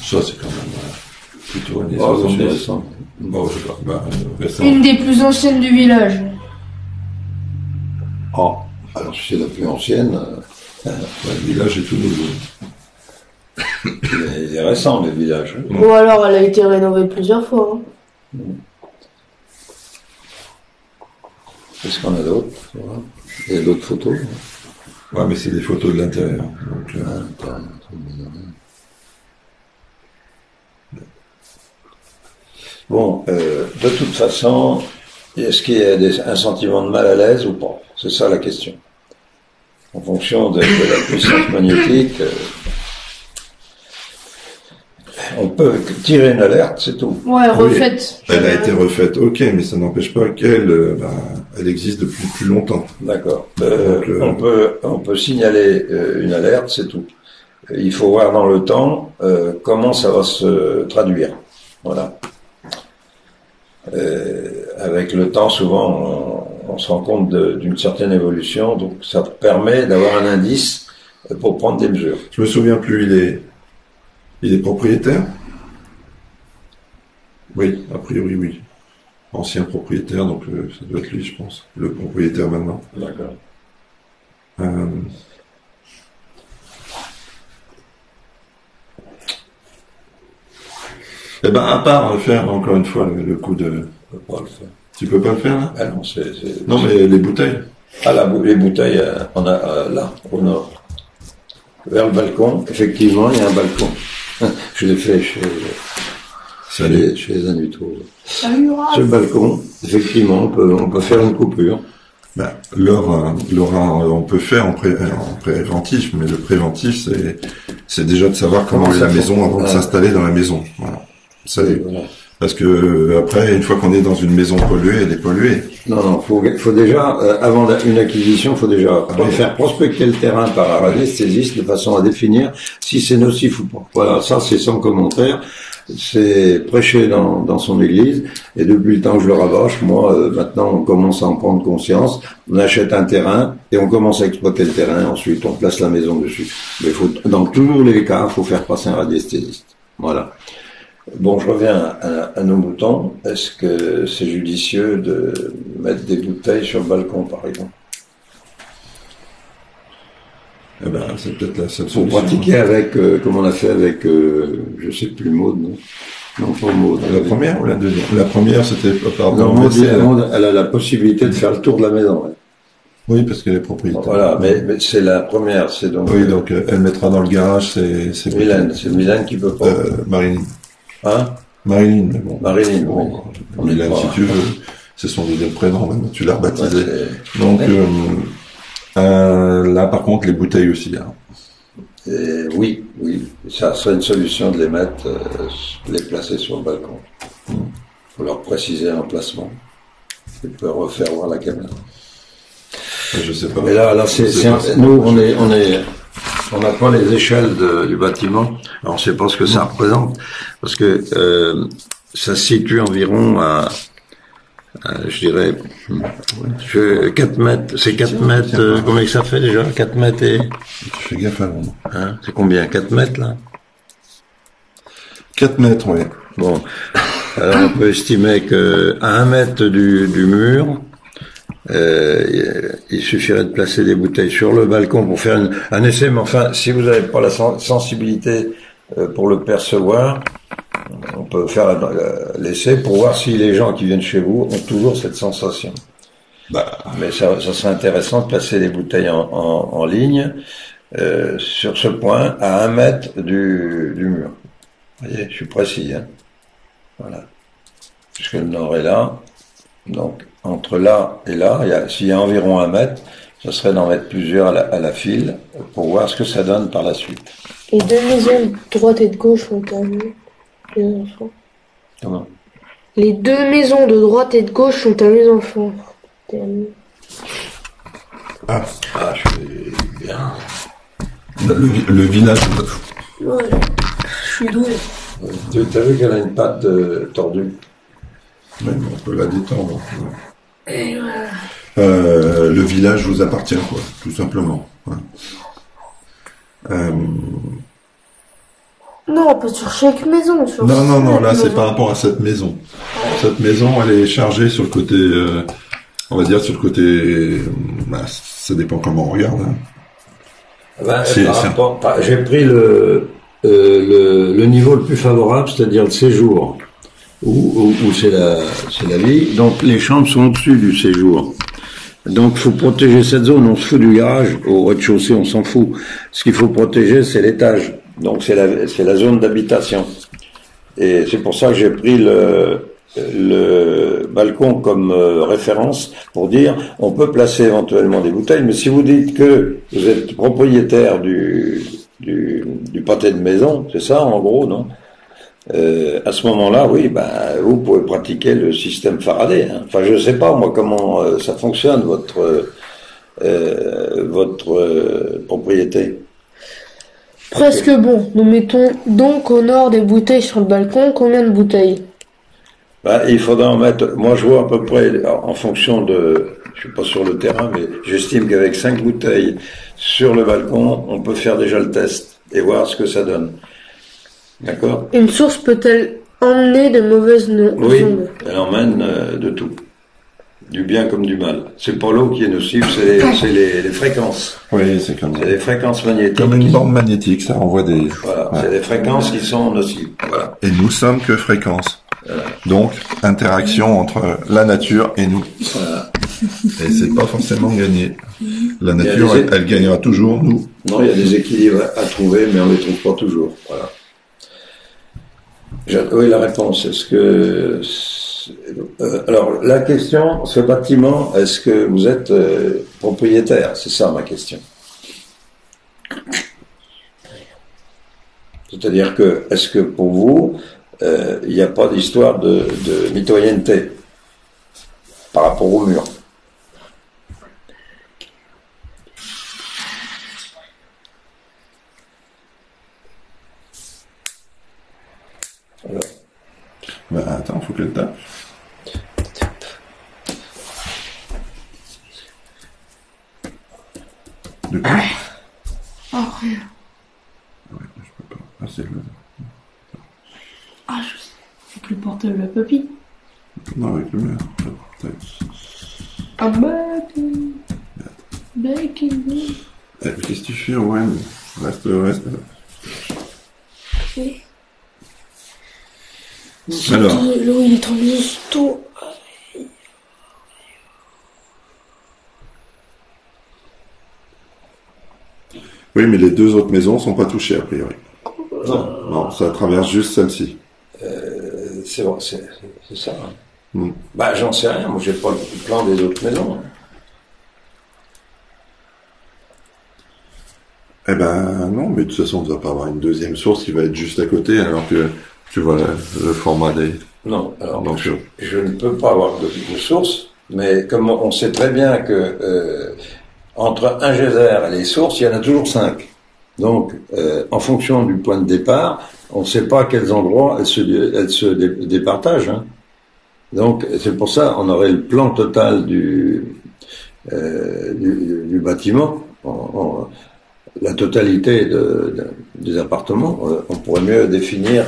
Ça, c'est quand même plutôt années 70. Bon, je sais pas. Bah, une des plus anciennes du village. Oh, alors si c'est la plus ancienne... le village est tout nouveau. Il est récent, le village. Ou alors, elle a été rénovée plusieurs fois. Hein. Qu'est-ce qu'on a d'autre? Il y a d'autres photos. Ouais, mais c'est des photos de l'intérieur. Donc, bon, de toute façon, est-ce qu'il y a un sentiment de mal à l'aise ou pas? C'est ça la question. en fonction de la puissance magnétique, on peut tirer une alerte, c'est tout. Ouais, refaite. Elle a été refaite, ok, mais ça n'empêche pas qu'elle elle existe depuis plus longtemps. D'accord. On peut signaler une alerte, c'est tout. Il faut voir dans le temps comment ça va se traduire. Voilà. Avec le temps, souvent, on se rend compte d'une certaine évolution, donc ça permet d'avoir un indice pour prendre des mesures. Je me souviens plus, il est propriétaire? Oui, a priori oui. Ancien propriétaire, donc ça doit être lui, je pense. Le propriétaire maintenant. D'accord. Eh ben, à part faire encore une fois le coup de... On peut pas le faire. Tu peux pas le faire là? Ah non, Non, mais les bouteilles. Ah, les bouteilles, on a là, au nord. Vers le balcon, effectivement, il y a un balcon. Je l'ai fait chez les Anutos. Ce balcon, effectivement, on peut faire une coupure. Ben, Laura, on peut faire en préventif, mais le préventif, c'est déjà de savoir comment est la maison avant de s'installer dans la maison. Voilà. Voilà. Parce que après, une fois qu'on est dans une maison polluée, elle est polluée. Non, faut déjà, avant une acquisition, faut déjà faire prospecter le terrain par un radiesthésiste de façon à définir si c'est nocif ou pas. Voilà, ça c'est sans commentaire. C'est prêché dans son église, et depuis le temps que je le rabâche, moi, maintenant on commence à en prendre conscience, on achète un terrain, et on commence à exploiter le terrain, ensuite on place la maison dessus. Mais dans tous les cas, il faut faire passer un radiesthésiste. Voilà. Bon, je reviens à nos moutons. Est-ce que c'est judicieux de mettre des bouteilles sur le balcon, par exemple? Eh ben, c'est peut-être la seule Pour solution. pratiquer avec, comme on a fait avec, je sais plus, Maud, non? Non, pas Maud. La première ou la deuxième? La première, c'était non, Maud, elle a la possibilité de faire le tour de la maison. Ouais. Oui, parce qu'elle est propriétaire. Voilà, mais c'est la première, c'est donc. Oui, donc elle mettra dans le garage, c'est Mylène, c'est Mylène qui peut pas. Marilyn. Hein? Marilyn, mais bon. Marilyn, bon, oui. Mylène, si tu veux. C'est son deuxième prénom, maintenant, tu l'as rebaptisé. Ouais, donc, là, par contre, les bouteilles aussi, hein. Oui, ça serait une solution de les mettre, les placer sur le balcon. Faut leur préciser l'emplacement. Tu peux refaire voir la caméra. Je sais pas. Mais là, nous, on n'a pas les échelles du bâtiment. Alors, on sait pas ce que ça représente. Parce que, ça se situe environ à je dirais, 4 mètres, c'est 4 mètres, combien que ça fait déjà? 4 mètres et... Tu fais gaffe à l'ombre. Hein, c'est combien? 4 mètres, là? 4 mètres, oui. Bon. Alors, on peut estimer que à 1 mètre du mur, il suffirait de placer des bouteilles sur le balcon pour faire un essai, mais enfin, si vous n'avez pas la sensibilité pour le percevoir, on peut faire l'essai pour voir si les gens qui viennent chez vous ont toujours cette sensation. Mais ça serait intéressant de placer les bouteilles en ligne sur ce point à 1 mètre du mur. Vous voyez, je suis précis, hein. Voilà. Puisque le nord est là. Donc, entre là et là, s'il y a environ 1 mètre, ce serait d'en mettre plusieurs à la file pour voir ce que ça donne par la suite. Les deux maisons de droite et de gauche sont à nous, les enfants. Comment? Les deux maisons de droite et de gauche sont à mes enfants. Ah, je suis bien. Le village. Ouais, je suis doué. Tu as vu qu'elle a une patte tordue? Même on peut la détendre. Et voilà. Le village vous appartient, quoi, tout simplement. Ouais. Non, pas sur chaque maison. Non, là c'est par rapport à cette maison. Cette maison, elle est chargée sur le côté, on va dire sur le côté, ça dépend comment on regarde. Hein. J'ai pris le niveau le plus favorable, c'est-à-dire le séjour, où c'est la vie. Donc les chambres sont au-dessus du séjour. Donc il faut protéger cette zone. On se fout du garage, au rez-de-chaussée on s'en fout. Ce qu'il faut protéger, c'est l'étage. Donc c'est la zone d'habitation. Et c'est pour ça que j'ai pris le balcon comme référence pour dire on peut placer éventuellement des bouteilles, mais si vous dites que vous êtes propriétaire du pâté de maison, c'est ça en gros, non? À ce moment-là, oui, vous pouvez pratiquer le système Faraday. Hein. Enfin, je sais pas moi comment ça fonctionne votre propriété. Presque bon. Nous mettons donc au nord des bouteilles sur le balcon. Combien de bouteilles? Il faudra en mettre. Moi, je vois à peu près en fonction de. Je suis pas sur le terrain, mais j'estime qu'avec 5 bouteilles sur le balcon, on peut faire déjà le test et voir ce que ça donne. D'accord? Une source peut-elle emmener de mauvaises ondes? Oui, elle emmène de tout. Du bien comme du mal. C'est pas l'eau qui est nocive, c'est les fréquences. Oui, c'est comme C'est les fréquences magnétiques. Comme une bande magnétique, ça envoie des... Voilà, Ouais. c'est les fréquences qui sont nocives. Voilà. Et nous sommes que fréquences. Donc, interaction entre la nature et nous. Voilà. Et c'est pas forcément gagné. La Il y a nature, des- elle gagnera toujours, nous. Non, il y a des équilibres à trouver, mais on les trouve pas toujours. Voilà. Oui, la réponse. Alors, la question, ce bâtiment, est-ce que vous êtes propriétaire? C'est ça ma question. C'est-à-dire que, est-ce que pour vous, il n'y a pas d'histoire de mitoyenneté par rapport au mur? Alors, Attends, faut qu'elle tape. De quoi? Oh, rien. Ah, c'est le... Ah, je sais. Avec le portable à papy. Non, avec le mur. Un baking. Baking. Qu'est-ce que tu fais, Owen? Reste. Alors, L'eau, il est trop tôt. oui, mais les deux autres maisons sont pas touchées, a priori. non, Non, ça traverse juste celle-ci. c'est bon, c'est ça. Hein. Mm. J'en sais rien. Moi, j'ai pas le plan des autres maisons. Eh ben, non, mais de toute façon, on ne va pas avoir une deuxième source qui va être juste à côté, alors que tu vois le format des... Non, alors Donc, je ne peux pas avoir de source, mais comme on sait très bien que entre un geyser et les sources, il y en a toujours 5. Donc, en fonction du point de départ, on ne sait pas à quels endroits elles se départagent. Hein. Donc, c'est pour ça on aurait le plan total du bâtiment, la totalité des appartements. On pourrait mieux définir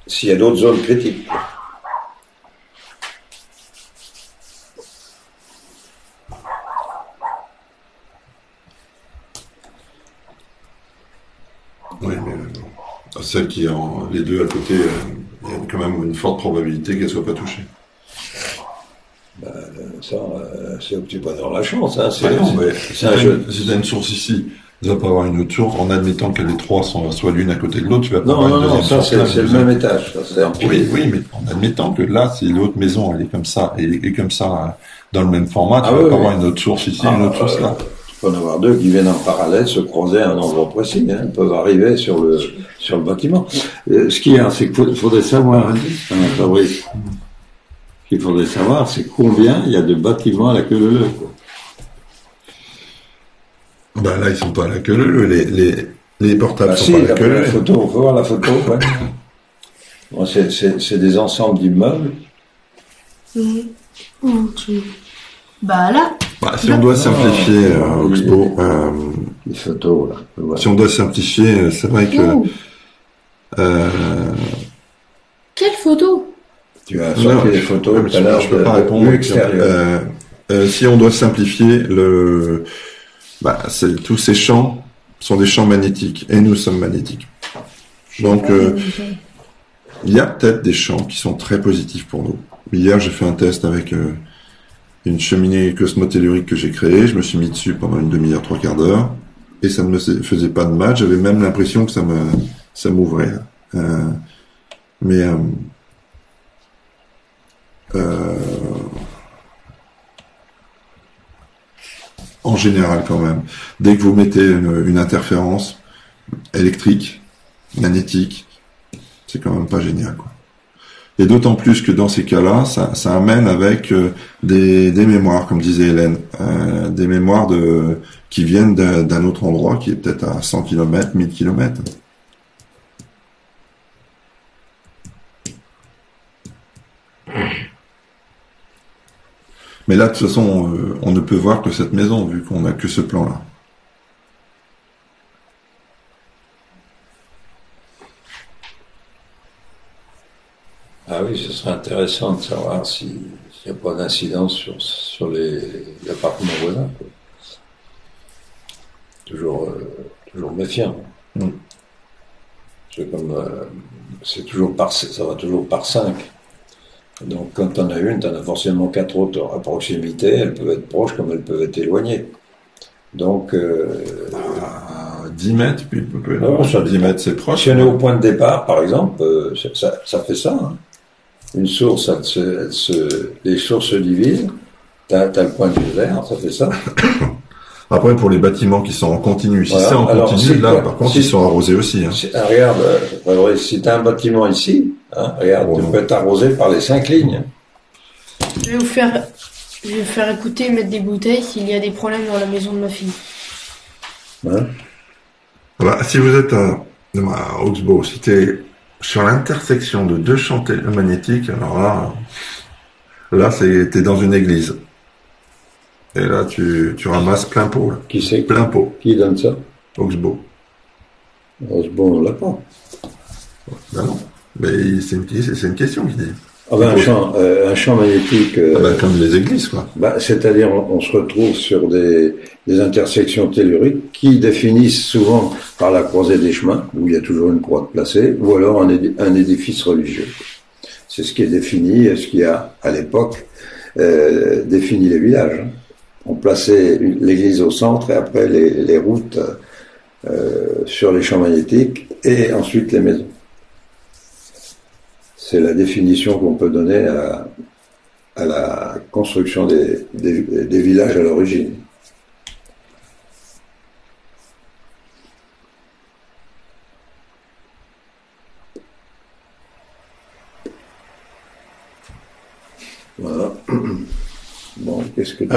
s'il y a d'autres zones critiques. Oui, mais celles qui ont les deux à côté, il y a quand même une forte probabilité qu'elles soient pas touchées. Ça, c'est un petit peu dans la chance. Hein. Ah non, mais c'est un jeu. si t'as une source ici, tu vas pas avoir une autre source, en admettant que les trois soient l'une à côté de l'autre, tu vas pas Non, avoir non, une non, deuxième ça source. c'est le même étage. Ça, c'est empirique. Oui, mais en admettant que là, si l'autre maison, elle est comme ça, et comme ça, dans le même format, tu Ah vas oui, pas oui. avoir une autre source ici, une autre source là. Tu peux en avoir deux qui viennent en parallèle, se croiser à un endroit précis. Hein. Ils peuvent arriver sur le bâtiment. Ce qu'il y a, c'est qu'il faudrait savoir, hein, Fabrice, ce qu'il faudrait savoir, c'est combien il y a de bâtiments à la queue leu. Ben là, ils sont pas à la queue leu, les portables sont Si, pas à la queue la leu. photo, on peut voir la photo. Ouais. Bon, c'est des ensembles d'immeubles. Où tu... Bah là. Bah, si on doit simplifier, Oxbow, Les photos, là. Voilà. si on doit simplifier, c'est vrai que... Où Quelle photo? Tu as sorti les photos tout à l'heure. Je peux pas répondre. Vue extérieure. Si on doit simplifier, c'est tous ces champs sont des champs magnétiques et nous sommes magnétiques. Donc, il y a peut-être des champs qui sont très positifs pour nous. Hier, j'ai fait un test avec une cheminée cosmotellurique que j'ai créée. Je me suis mis dessus pendant une demi-heure, 3/4 d'heure, et ça ne me faisait pas de mal. J'avais même l'impression que ça m'ouvrait. en général quand même, dès que vous mettez une interférence électrique, magnétique, c'est quand même pas génial, quoi. Et d'autant plus que dans ces cas-là, ça amène avec des mémoires, comme disait Hélène, des mémoires qui viennent d'un autre endroit, qui est peut-être à 100 km, 1000 km. Mais là, de toute façon, on ne peut voir que cette maison, vu qu'on n'a que ce plan-là. Ah oui, ce serait intéressant de savoir s'il n'y a pas d'incidence sur les appartements voisins, quoi. Toujours méfiant. C'est comme, c'est toujours ça va toujours par 5. Donc quand t'en as une, t'en as forcément 4 autres à proximité. Elles peuvent être proches comme elles peuvent être éloignées. Donc, 10 mètres, puis non, ça 10 mètres, c'est proche. si on est au point de départ, par exemple, ça fait ça, hein. Une source, les sources se divisent. T'as le point de vert, ça fait ça. Après, pour les bâtiments qui sont en continu, si Voilà. c'est en Alors, continu, là, par contre, ils sont arrosés aussi, hein. Regarde, si t'as un bâtiment ici, hein, regarde, Oh, tu non. peux être arrosé par les 5 lignes. Je vais vous faire écouter et mettre des bouteilles s'il y a des problèmes dans la maison de ma fille. Hein. Voilà, si vous êtes à Augsbourg, si t'es sur l'intersection de 2 champs magnétiques, alors là, t'es dans une église. Et là, tu ramasses plein pot, là. Qui c'est Plein pot. qui donne ça? Augsbourg. Bon, on l'a pas. Ben non. Mais c'est une question qui dit. Ah ben, un champ magnétique, Comme les églises, quoi. c'est-à-dire on se retrouve sur des intersections telluriques qui définissent souvent par la croisée des chemins, où il y a toujours une croix placée, ou alors un édifice religieux. C'est ce qui est défini, ce qui a, à l'époque, défini les villages, hein. On plaçait l'église au centre et après les routes sur les champs magnétiques et ensuite les maisons. C'est la définition qu'on peut donner à la construction des villages à l'origine. Voilà. Bon, qu'est-ce que tu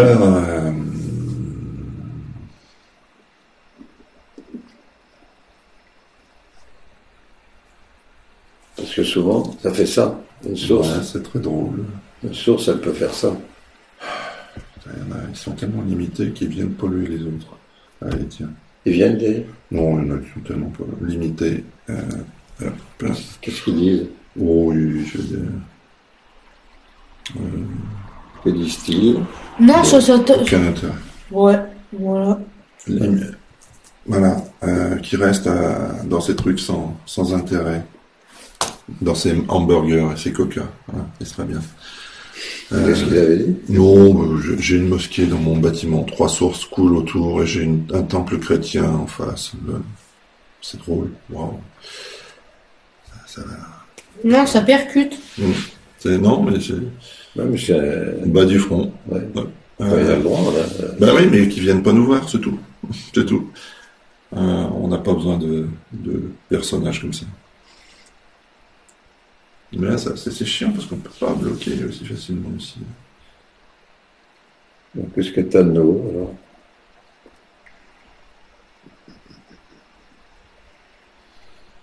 Parce que souvent, ça fait ça. Une source, Ouais, c'est très drôle. elle peut faire ça. Ils sont tellement limités qu'ils viennent polluer les autres. Allez, tiens. Ils viennent des... Non, il y en a qui sont tellement pas limités. Qu'est-ce qu'ils disent? Oh, oui, je veux dire. Que disent-ils? Non, ça Aucun intérêt. Ouais, voilà. Voilà, qui reste dans ces trucs sans intérêt. Dans ces hamburgers et ces coca. Voilà, il serait bien. Qu'est-ce qu'ils avaient dit? Non, j'ai une mosquée dans mon bâtiment, 3 sources coulent autour et j'ai un temple chrétien en face. C'est drôle. Waouh. Ça va. Non, ça percute. Non, mais c'est Non, mais c'est... bas du front. Ouais. Ouais. Il a le droit, là. Bah oui, mais qu'ils viennent pas nous voir, c'est tout. C'est tout. On n'a pas besoin de personnages comme ça. Mais là, c'est chiant parce qu'on peut pas bloquer aussi facilement aussi. Donc, qu'est-ce que t'as de nouveau, alors?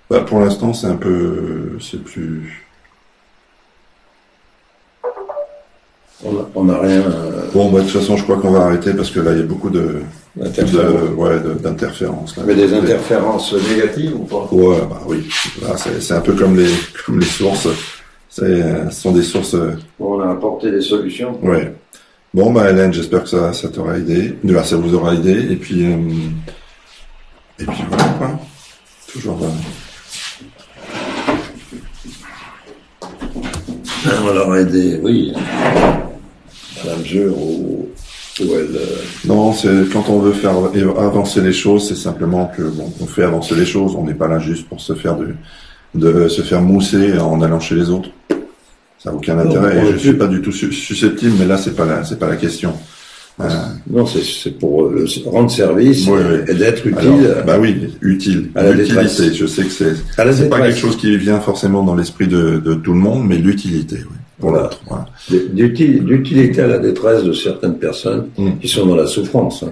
Bah, pour l'instant, c'est plus... On n'a rien... Bon, bah, de toute façon, je crois qu'on va arrêter parce que là, il y a beaucoup d'interférences. Là. Mais des interférences négatives ou pas? Ouais, bah oui. Là, c'est un peu comme les sources. Ce sont des sources... On a apporté des solutions. Ouais. Bon, bah, Hélène, j'espère que ça t'aura aidé. Ça vous aura aidé. Et puis voilà, quoi. Toujours... On leur a aidé, oui. À la mesure où elle... Non, c'est quand on veut faire avancer les choses, c'est simplement que on fait avancer les choses. On n'est pas là juste pour se faire se faire mousser en allant chez les autres. Ça n'a aucun Non, intérêt. on Et est je suis plus- pas du tout susceptible, mais là, c'est pas la question. Non, c'est pour rendre service Oui, oui. et d'être utile. Alors, bah oui, utile. À la L'utilité. détresse. Je sais que c'est À la pas détresse. quelque chose qui vient forcément dans l'esprit de tout le monde, mais l'utilité, oui, pour Voilà. l'autre. Voilà. D'utilité à la détresse de certaines personnes qui sont dans la souffrance.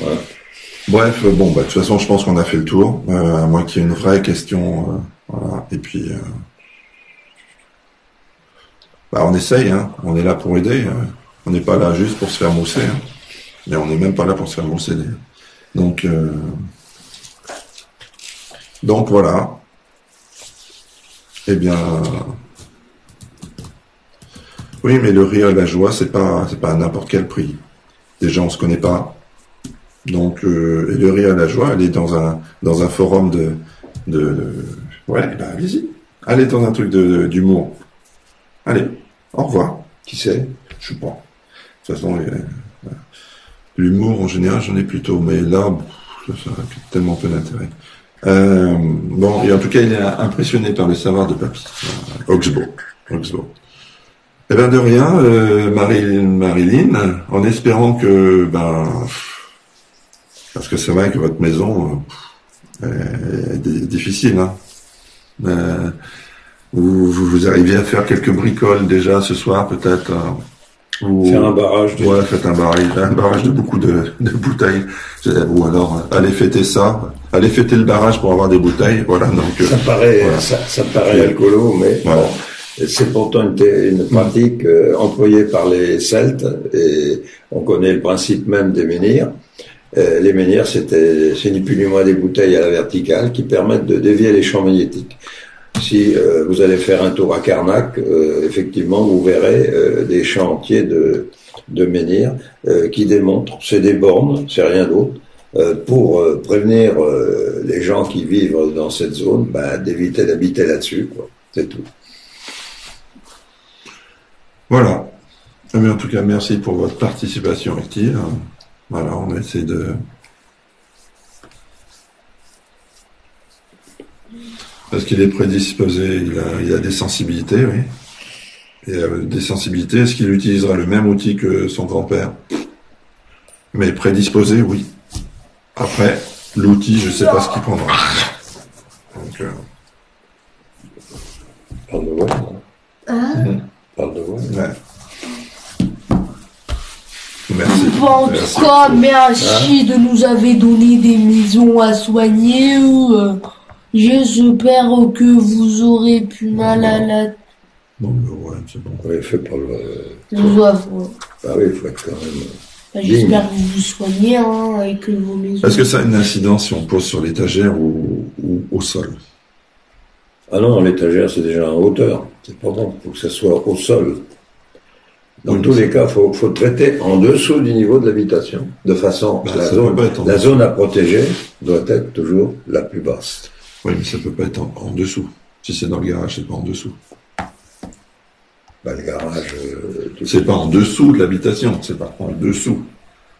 Voilà. Bref, bon, bah, de toute façon, je pense qu'on a fait le tour, à moins qu'il y ait une vraie question, voilà. Et puis, bah, on essaye, hein. On est là pour aider. On n'est pas là juste pour se faire mousser, hein. Mais on n'est même pas là pour se faire mousser. Donc voilà. Eh bien, oui, mais le rire et la joie, c'est pas à n'importe quel prix. Déjà, on se connaît pas. Donc, et le rire et la joie, allez dans un forum ouais, ben allez-y. Allez dans un truc d'humour. Allez, au revoir. Qui sait? Je sais pas. De toute façon, l'humour, en général, j'en ai plutôt. Mais là, ça a tellement peu d'intérêt. Bon, et en tout cas, il est impressionné par le savoir de Papy. Oxbow. Eh ben, de rien, Marilyn, en espérant que, parce que c'est vrai que votre maison est difficile, hein. Vous arrivez à faire quelques bricoles déjà ce soir, peut-être. Faire un barrage. Ouais, faites un barrage de beaucoup de bouteilles. Ou alors, allez fêter ça. Allez fêter le barrage pour avoir des bouteilles. Voilà, donc. Ça paraît, voilà. ça paraît alcoolo, mais Voilà. bon, c'est pourtant une pratique employée par les Celtes et on connaît le principe même des menhirs. Les menhirs, c'est ni plus ni moins des bouteilles à la verticale qui permettent de dévier les champs magnétiques. Si vous allez faire un tour à Carnac, effectivement, vous verrez des champs entiers de menhirs qui démontrent, c'est des bornes, c'est rien d'autre, pour prévenir les gens qui vivent dans cette zone d'éviter d'habiter là-dessus, quoi. C'est tout. Voilà. Mais en tout cas, merci pour votre participation active. Voilà, on essaie de... Parce qu'il est prédisposé, il a des sensibilités, oui. Et des sensibilités, est-ce qu'il utilisera le même outil que son grand-père? Mais prédisposé, oui. Après, l'outil, je sais pas ce qu'il prendra. Donc, Parle de voix. Parle de voix. ouais. Merci. Bon, en Merci. tout cas, merci de nous avoir donné des maisons à soigner. J'espère que vous aurez plus mal à la Non, mais ouais, c'est bon. Oui, fais pas le... Ah oui, il faut être quand même... J'espère que vous vous soignez et que vos maisons... Est-ce que ça a une incidence si on pose sur l'étagère ou au sol? Ah non, l'étagère, c'est déjà en hauteur. C'est pas bon. Il faut que ça soit au sol. Dans tous les cas, faut traiter en dessous du niveau de l'habitation. De façon, la zone à protéger doit être toujours la plus basse. Oui, mais ça peut pas être en dessous. Si c'est dans le garage, c'est pas en dessous. Le garage... c'est pas en dessous de l'habitation, c'est pas en dessous.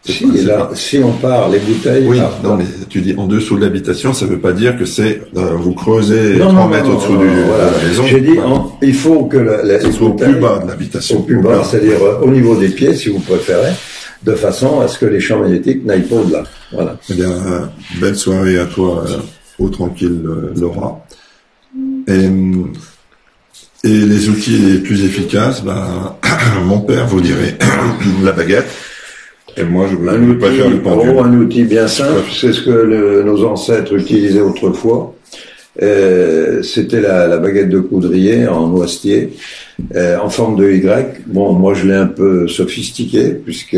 Si on part les bouteilles... Oui, non, mais tu dis en dessous de l'habitation, ça veut pas dire que c'est vous creusez 3 mètres au-dessous de la maison. J'ai dit, il faut que les au plus bas de l'habitation. Au plus bas, c'est-à-dire au niveau des pieds, si vous préférez, de façon à ce que les champs magnétiques n'aillent pas au-delà. Voilà. Eh bien, belle soirée à toi, au tranquille, Laura. Et les outils les plus efficaces, mon père vous dirait la baguette. Et moi, je préfère le pendule. Un outil bien simple, c'est ce que nos ancêtres utilisaient autrefois. C'était la baguette de coudrier en noisetier, en forme de Y. Bon, moi, je l'ai un peu sophistiqué, puisque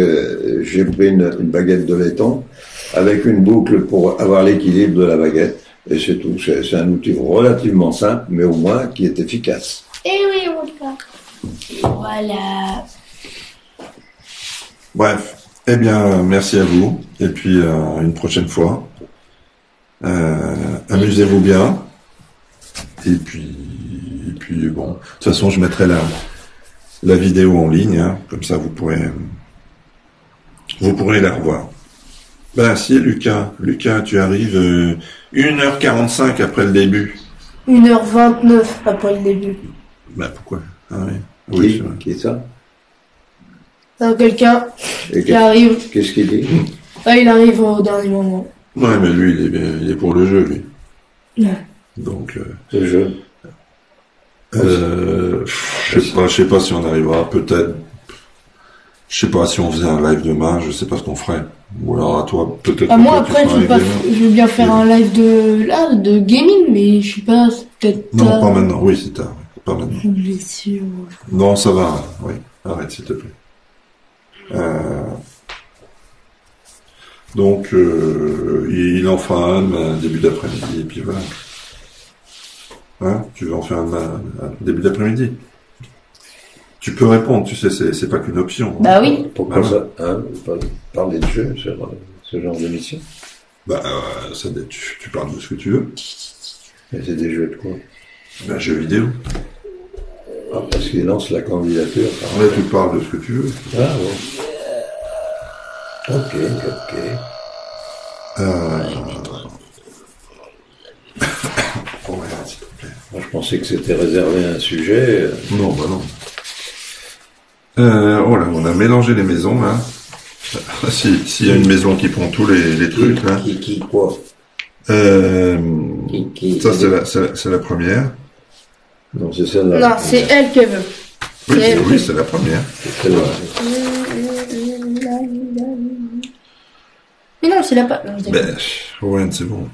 j'ai pris une baguette de laiton, avec une boucle pour avoir l'équilibre de la baguette. Et c'est tout. C'est un outil relativement simple, mais au moins qui est efficace. Et oui, voilà. Bref. Eh bien, merci à vous. Et puis, une prochaine fois. Amusez-vous bien. Et puis, bon. De toute façon, je mettrai la vidéo en ligne, hein. Comme ça, vous pourrez la revoir. Si, Lucas. Lucas, tu arrives 1h45 après le début. 1h29 après le début. Bah pourquoi? Ah oui. Oui, c'est vrai. Qui est ça? Quelqu'un Et qui arrive. qu'est-ce qu'il dit? Ah, il arrive au dernier moment. Ouais, mais lui, il est pour le jeu, lui. Ouais. Donc, Le jeu. je sais pas si on arrivera, peut-être. Je sais pas si on faisait un live demain, je sais pas ce qu'on ferait. Ou alors à toi, peut-être. Ah, moi que toi, après, tu feras un live je veux bien faire un live de gaming, mais je sais pas, c'est peut-être. Non, pas maintenant. Oui, c'est tard. Pas maintenant. Blessure. Non, ça va. Oui, arrête s'il te plaît. Donc, il en fera un début d'après-midi, et puis voilà. Hein? Tu veux en faire un début d'après-midi? Tu peux répondre, tu sais, c'est pas qu'une option. Bah oui. Pourquoi Ah, ça? Hein, parler de jeu sur ce genre d'émission? Bah, tu parles de ce que tu veux. Mais c'est des jeux de quoi? Bah, jeux vidéo. Ah, parce qu'il lance la candidature. Là, tu parles de ce que tu veux. Ah bon. Ok. Oh, regarde, s'il te plaît. Moi, je pensais que c'était réservé à un sujet. Non, bah non. Oh là, on a mélangé les maisons, là. S'il y a une maison qui prend tous les trucs, là. Qui quoi? Qui Ça, c'est la première. Non, c'est celle-là. Non, c'est elle qui veut. Oui, c'est la première. C'est celle-là. Mais non, c'est la pas. Non, je déconne. Ben, ouais, c'est bon.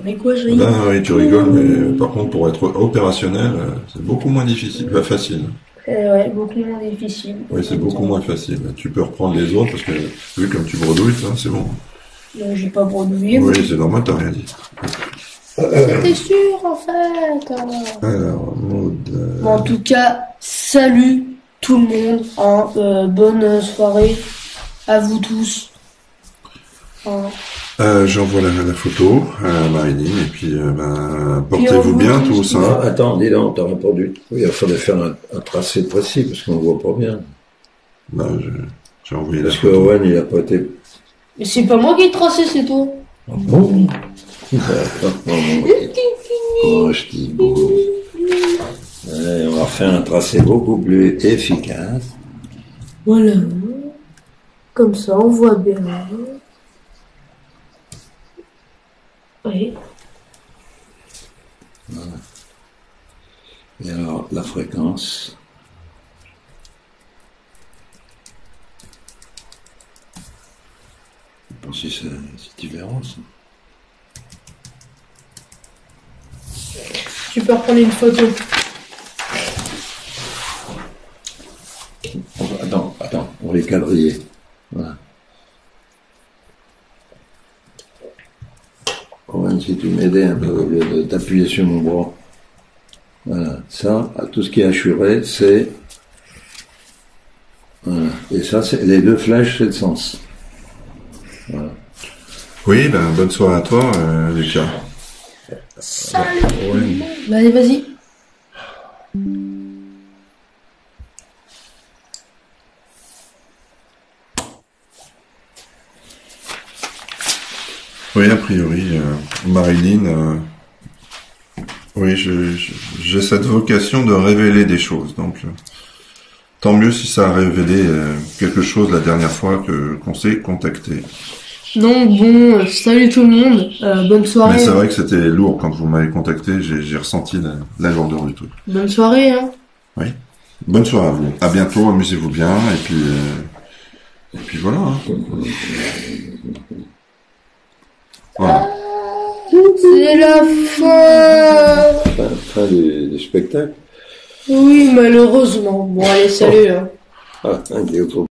Mais quoi, je rigole? Là, oui, tu rigoles, mais par contre, pour être opérationnel, c'est beaucoup moins difficile. Pas facile. Ouais, beaucoup moins difficile. Oui, c'est beaucoup moins facile. Tu peux reprendre les autres, parce que, vu comme tu bredouilles, ça, c'est bon. J'ai pas bredouillé. Oui, c'est normal, t'as rien dit. T'es sûr, en fait? Alors, Maud... Bon, en tout cas, salut tout le monde. Hein, bonne soirée à vous tous. Hein. J'envoie la photo à Marilyn, et puis, on portez-vous vous bien dit- tous, hein. Ah, attends, dis donc, t'as répondu. Oui, il fallait faire un tracé précis, parce qu'on ne voit pas bien. Bah, j'ai envoyé la Parce que photo. Owen, il a pas été... Mais c'est pas moi qui ai tracé, c'est toi. Ah bon? Oh, je dis bon. Ouais, on va faire un tracé beaucoup plus efficace. Voilà. Comme ça, on voit bien. Oui. Et alors, la fréquence. Je pense que c'est différent, ça. Tu peux reprendre une photo. Attends, on les quadriller. Voilà. Owen, si tu m'aidais un peu au lieu de t'appuyer sur mon bras. Voilà. Ça, tout ce qui est assuré, c'est... Voilà. Et ça, c'est les deux flèches, c'est le sens. Voilà. Oui, ben, bonne soirée à toi, Lucas. Salut. Ouais. Allez, vas-y. Oui, a priori, Marilyn, oui, j'ai cette vocation de révéler des choses, donc tant mieux si ça a révélé quelque chose la dernière fois qu'on s'est contacté. Donc bon, salut tout le monde. Bonne soirée. Mais c'est vrai que c'était lourd quand vous m'avez contacté, j'ai ressenti la lourdeur du truc. Bonne soirée, hein. Oui. Bonne soirée à vous. À bientôt, amusez-vous bien, et puis voilà. Hein. Voilà. C'est la fin. Fin du spectacle. Oui, malheureusement. Bon, allez, salut. Hein. Ah, un qui est autour.